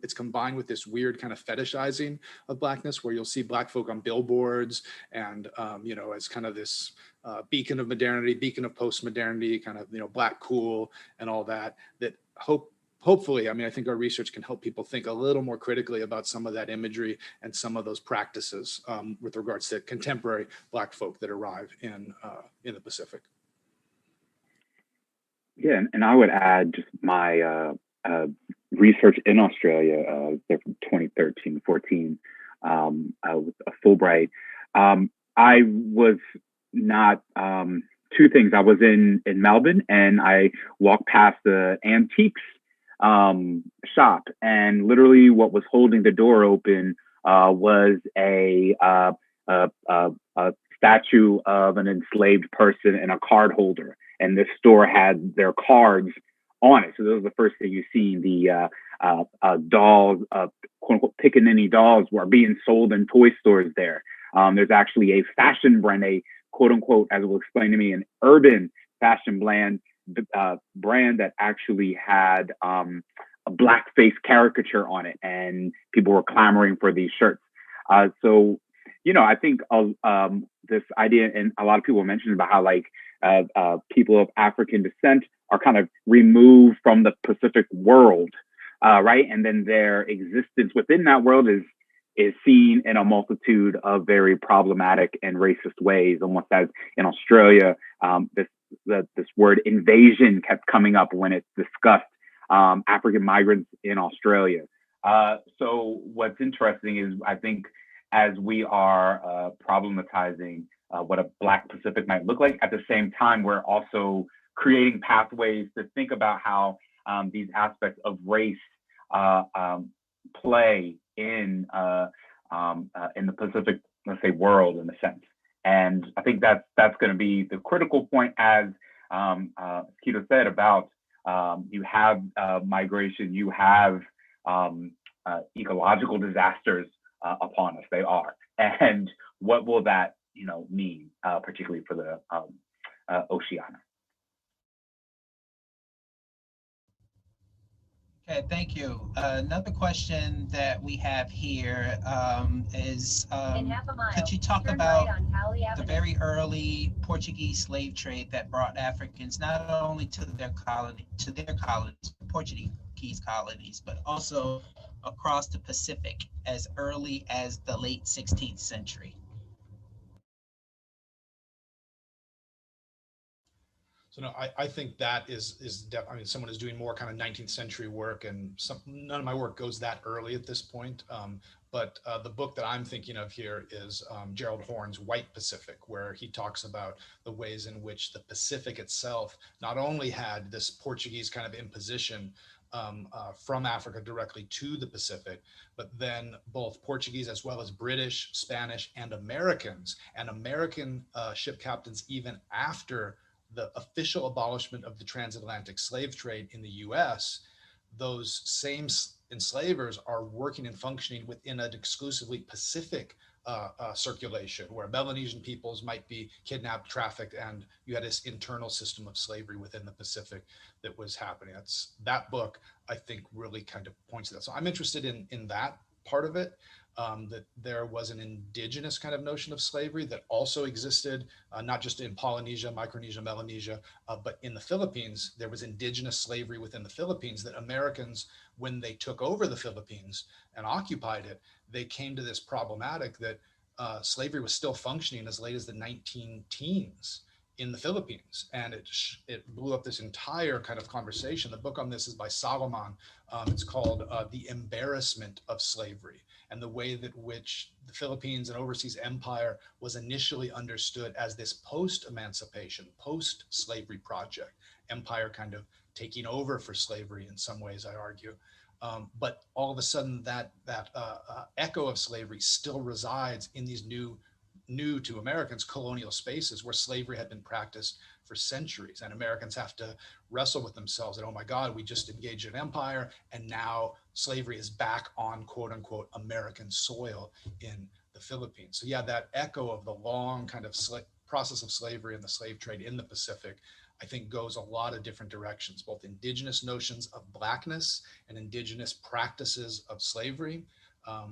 it's combined with this weird kind of fetishizing of Blackness, where you'll see Black folk on billboards and, as kind of this beacon of modernity, beacon of post-modernity, kind of, Black cool and all that, hopefully, I think our research can help people think a little more critically about some of that imagery and some of those practices with regards to contemporary Black folk that arrive in the Pacific. Yeah, and I would add just my research in Australia there from 2013 to 14 with a Fulbright. I was not two things. I was in Melbourne, and I walked past the antiques shop, and literally what was holding the door open was a statue of an enslaved person and a card holder, and this store had their cards on it. So that was the first thing you see. The dolls, quote unquote pickaninny dolls, were being sold in toy stores there. There's actually a fashion brand, a quote unquote, as it will explain to me, an urban fashion brand that actually had a blackface caricature on it, and people were clamoring for these shirts. So, I think this idea, and a lot of people mentioned about how people of African descent are kind of removed from the Pacific world, right? And then their existence within that world is seen in a multitude of very problematic and racist ways, almost as in Australia, this word invasion kept coming up when it's discussed African migrants in Australia. So what's interesting is, I think, as we are problematizing what a Black Pacific might look like, at the same time, we're also creating pathways to think about how these aspects of race play in the Pacific, let's say, world, in a sense. And I think that's going to be the critical point, as Quito said, about you have migration, you have ecological disasters upon us. They are, and what will that mean, particularly for the Oceania? Okay, thank you. Another question that we have here is, could you talk about the very early Portuguese slave trade that brought Africans not only to their colonies, Portuguese colonies, but also across the Pacific as early as the late 16th century? So no, I think that someone is doing more kind of 19th century work, and none of my work goes that early at this point. But the book that I'm thinking of here is Gerald Horne's White Pacific, where he talks about the ways in which the Pacific itself not only had this Portuguese kind of imposition from Africa directly to the Pacific, but then both Portuguese as well as British, Spanish, and American ship captains, even after the official abolishment of the transatlantic slave trade in the US, those same enslavers are working and functioning within an exclusively Pacific circulation, where Melanesian peoples might be kidnapped, trafficked, and you had this internal system of slavery within the Pacific that was happening. That book, I think, really kind of points to that. So I'm interested in that part of it. that there was an indigenous kind of notion of slavery that also existed, not just in Polynesia, Micronesia, Melanesia, but in the Philippines. There was indigenous slavery within the Philippines that Americans, when they took over the Philippines and occupied it, they came to this problematic that slavery was still functioning as late as the 19-teens in the Philippines. And it blew up this entire kind of conversation. The book on this is by Salomon. It's called The Embarrassment of Slavery, and the way that which the Philippines and overseas empire was initially understood as this post-emancipation, post-slavery project, empire kind of taking over for slavery in some ways, I argue. But all of a sudden that echo of slavery still resides in these new to Americans colonial spaces where slavery had been practiced for centuries, and Americans have to wrestle with themselves that, oh my God, we just engaged an empire and now slavery is back on quote unquote American soil in the Philippines. So yeah, that echo of the long kind of process of slavery and the slave trade in the Pacific, I think goes a lot of different directions, both indigenous notions of Blackness and indigenous practices of slavery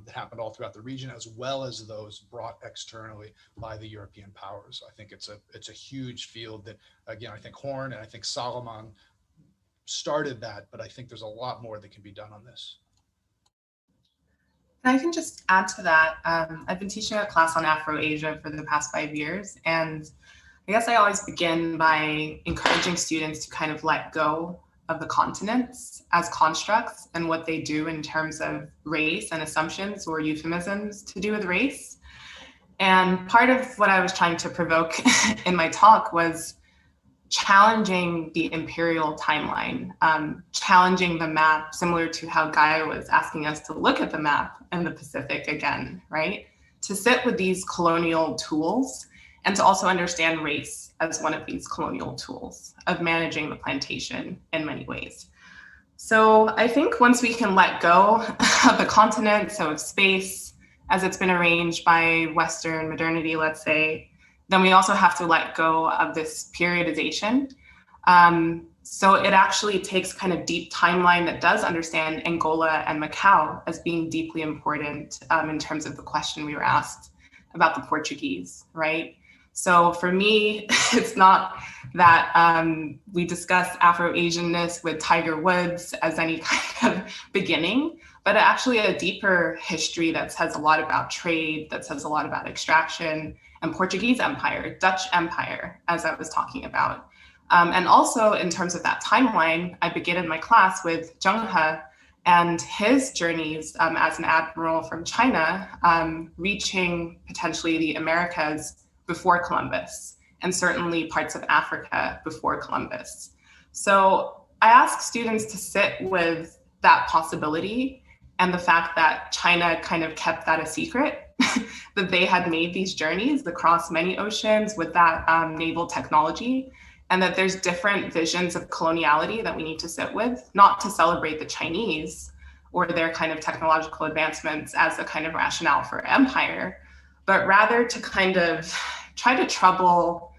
that happened all throughout the region, as well as those brought externally by the European powers. I think it's a huge field that, again, I think Horn and I think Salomon started that, but I think there's a lot more that can be done on this. I can just add to that. I've been teaching a class on Afro-Asia for the past 5 years, and I guess I always begin by encouraging students to kind of let go of the continents as constructs and what they do in terms of race and assumptions or euphemisms to do with race. And part of what I was trying to provoke in my talk was challenging the imperial timeline, challenging the map, similar to how Gaia was asking us to look at the map in the Pacific again, right? To sit with these colonial tools and to also understand race as one of these colonial tools of managing the plantation in many ways. So I think once we can let go of the continent, so of space, as it's been arranged by Western modernity, let's say, then we also have to let go of this periodization. So it actually takes kind of deep timeline that does understand Angola and Macau as being deeply important in terms of the question we were asked about the Portuguese, right? So for me, it's not that we discuss Afro-Asianness with Tiger Woods as any kind of beginning, but actually a deeper history that says a lot about trade, that says a lot about extraction, and Portuguese Empire, Dutch Empire, as I was talking about. And also in terms of that timeline, I begin in my class with Zheng He and his journeys as an admiral from China, reaching potentially the Americas before Columbus, and certainly parts of Africa before Columbus. So I ask students to sit with that possibility and the fact that China kind of kept that a secret, that they had made these journeys across many oceans with that naval technology, and that there's different visions of coloniality that we need to sit with, not to celebrate the Chinese or their kind of technological advancements as a kind of rationale for empire, but rather to kind of try to trouble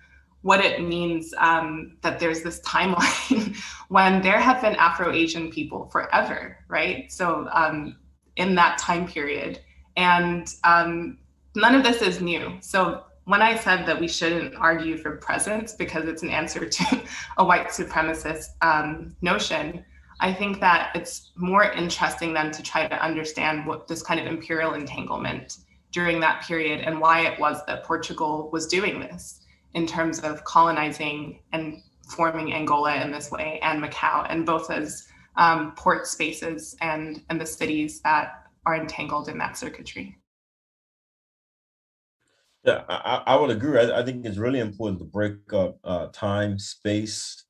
what it means that there's this timeline when there have been Afro-Asian people forever, right? So in that time period, and none of this is new. So when I said that we shouldn't argue for presence because it's an answer to a white supremacist notion, I think that it's more interesting than to try to understand what this kind of imperial entanglement during that period and why it was that Portugal was doing this in terms of colonizing and forming Angola in this way and Macau, and both as port spaces and the cities that are entangled in that circuitry. Yeah, I would agree. I think it's really important to break up time, space,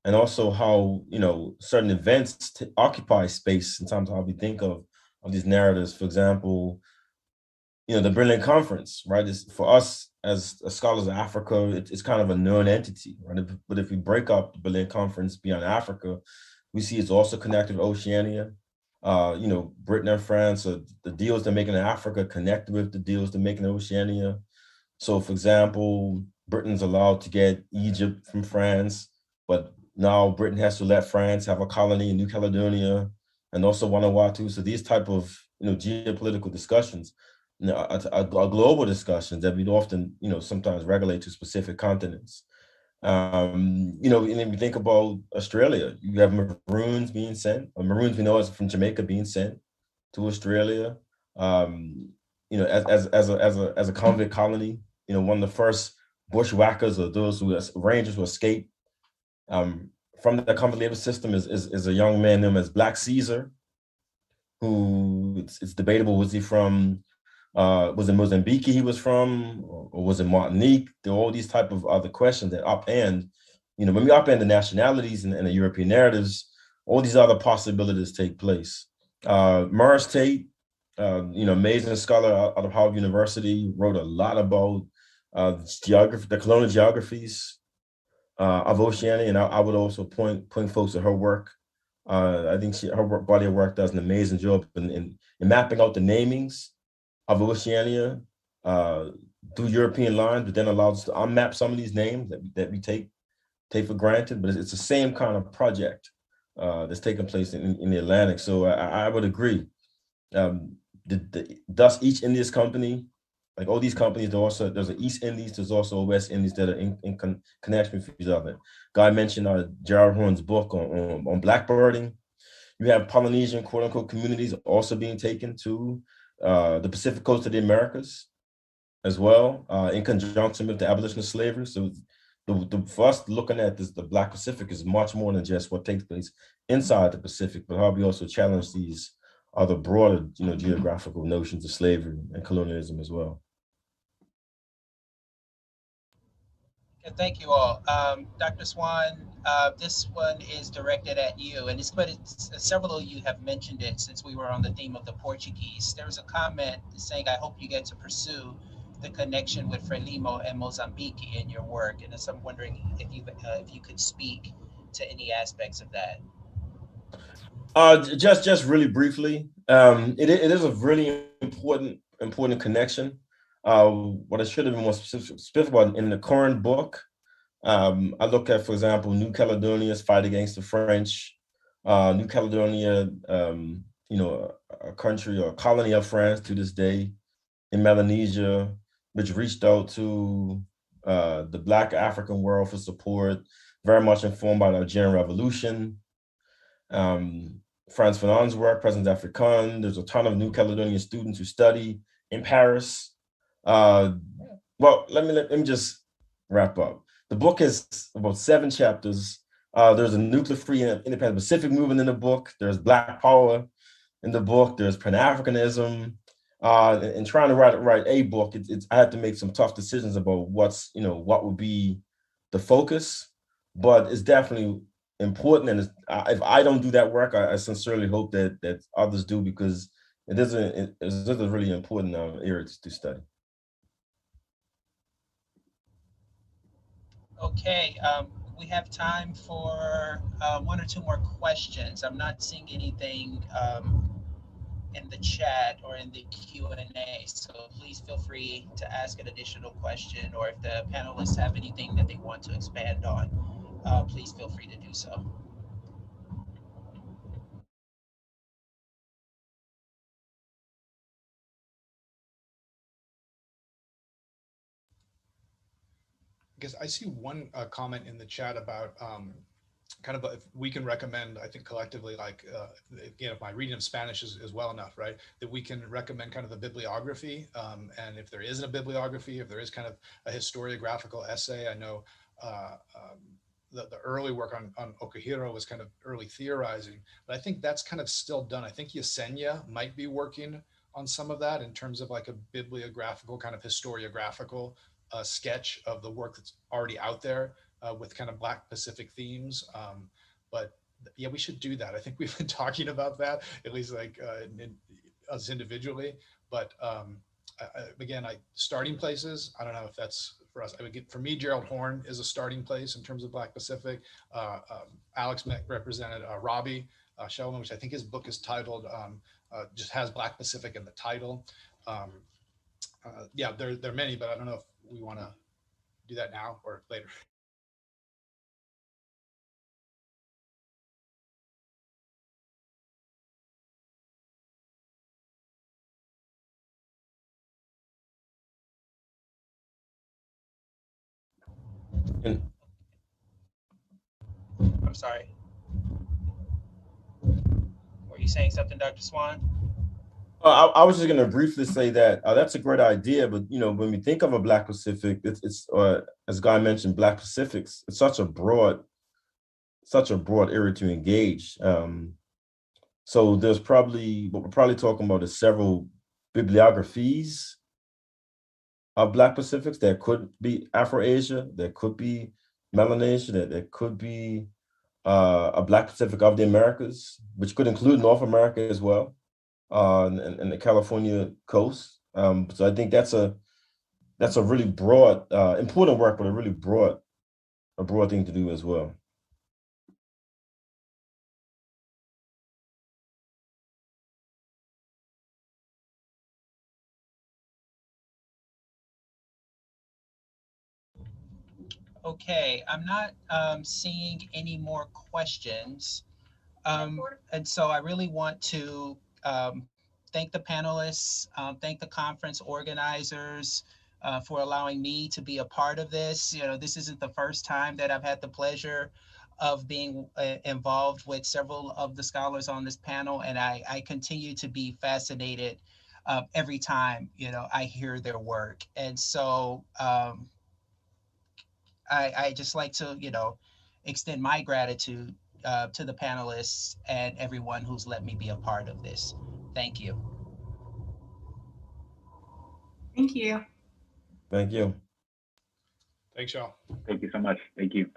and also how, you know, certain events occupy space in terms of how we think of these narratives. For example, you know, the Berlin Conference, right? For us as scholars of Africa, it's kind of a known entity, right? But if we break up the Berlin Conference beyond Africa, we see it's also connected with Oceania. You know, Britain and France, the deals they're making in Africa connect with the deals they're making in Oceania. So, for example, Britain's allowed to get Egypt from France, but now Britain has to let France have a colony in New Caledonia and also Vanuatu. So these type of geopolitical discussions, are global discussions that we'd often, sometimes regulate to specific continents. And then we think about Australia. You have Maroons being sent, or Maroons we know as from Jamaica being sent to Australia. As a convict colony. One of the first bushwhackers or those rangers who escaped from the convict labor system is a young man known as Black Caesar, who it's debatable, was he from was it Mozambique he was from, or was it Martinique? There are all these type of other questions that upend, when we upend the nationalities and the European narratives, all these other possibilities take place. Morris Tate, amazing scholar out of Harvard University, wrote a lot about the colonial geographies of Oceania, and I would also point folks to her work. I think her body of work does an amazing job in mapping out the namings of Oceania through European lines, but then allows us to unmap some of these names that we take for granted. But it's the same kind of project that's taking place in the Atlantic. So I would agree. Thus, each Indies company, like all these companies, there's an East Indies, there's also a West Indies that are in connection with each other. Guy mentioned Gerald Horne's book on blackbirding. You have Polynesian quote unquote communities also being taken to the Pacific coast of the Americas as well, in conjunction with the abolition of slavery. So for us looking at this, the Black Pacific is much more than just what takes place inside the Pacific, but how we also challenge these other broader, geographical notions of slavery and colonialism as well. Thank you all. Dr. Swan, this one is directed at you, and several of you have mentioned it since we were on the theme of the Portuguese. There was a comment saying, I hope you get to pursue the connection with Frelimo and Mozambique in your work. And so I'm wondering if you could speak to any aspects of that. Just really briefly, it is a really important connection. What I should have been more specific about in the current book, I look at, for example, New Caledonia's fight against the French. New Caledonia, a country or a colony of France to this day in Melanesia, which reached out to the Black African world for support, very much informed by the Algerian Revolution. Frantz Fanon's work, Presence Africaine. There's a ton of New Caledonian students who study in Paris. Well, let me just wrap up. The book is about 7 chapters. There's a nuclear-free and independent Pacific movement in the book. There's Black power in the book. There's Pan-Africanism. And trying to write a book, I had to make some tough decisions about what would be the focus, but it's definitely important. And if I don't do that work, I sincerely hope that others do, because it is a really important area to study. Okay, we have time for 1 or 2 more questions. I'm not seeing anything in the chat or in the Q&A, so please feel free to ask an additional question, or if the panelists have anything that they want to expand on, please feel free to do so. I guess I see one comment in the chat about kind of if we can recommend, I think collectively, like, if my reading of Spanish is well enough, right, that we can recommend kind of a bibliography. And if there isn't a bibliography, if there is kind of a historiographical essay, I know the early work on Okihiro was kind of early theorizing, but I think that's kind of still done. I think Yesenia might be working on some of that in terms of like a bibliographical kind of historiographical sketch of the work that's already out there with kind of Black Pacific themes. But yeah, we should do that. I think we've been talking about that, at least like us individually. But again, starting places, I don't know if that's for us. I would for me, Gerald Horne is a starting place in terms of Black Pacific. Alex represented Robbie Shelman, which I think his book is titled, just has Black Pacific in the title. Yeah, there are many, but I don't know if we want to do that now or later. And I'm sorry. Were you saying something, Dr. Swan? I was just going to briefly say that that's a great idea, but when we think of a Black Pacific, it's as Guy mentioned, Black Pacifics. It's such a broad area to engage. So there's probably what we're probably talking about is several bibliographies of Black Pacifics. There could be Afro-Asia, there could be Melanesia, there could be a Black Pacific of the Americas, which could include North America as well, and the California coast. So I think that's a really broad, important work, but a really broad thing to do as well. Okay, I'm not seeing any more questions. And so I really want to thank the panelists, thank the conference organizers for allowing me to be a part of this. This isn't the first time that I've had the pleasure of being involved with several of the scholars on this panel, and I continue to be fascinated every time I hear their work. And so I just like to extend my gratitude to the panelists and everyone who's let me be a part of this. Thank you. Thank you. Thank you. Thanks, y'all. Thank you so much. Thank you.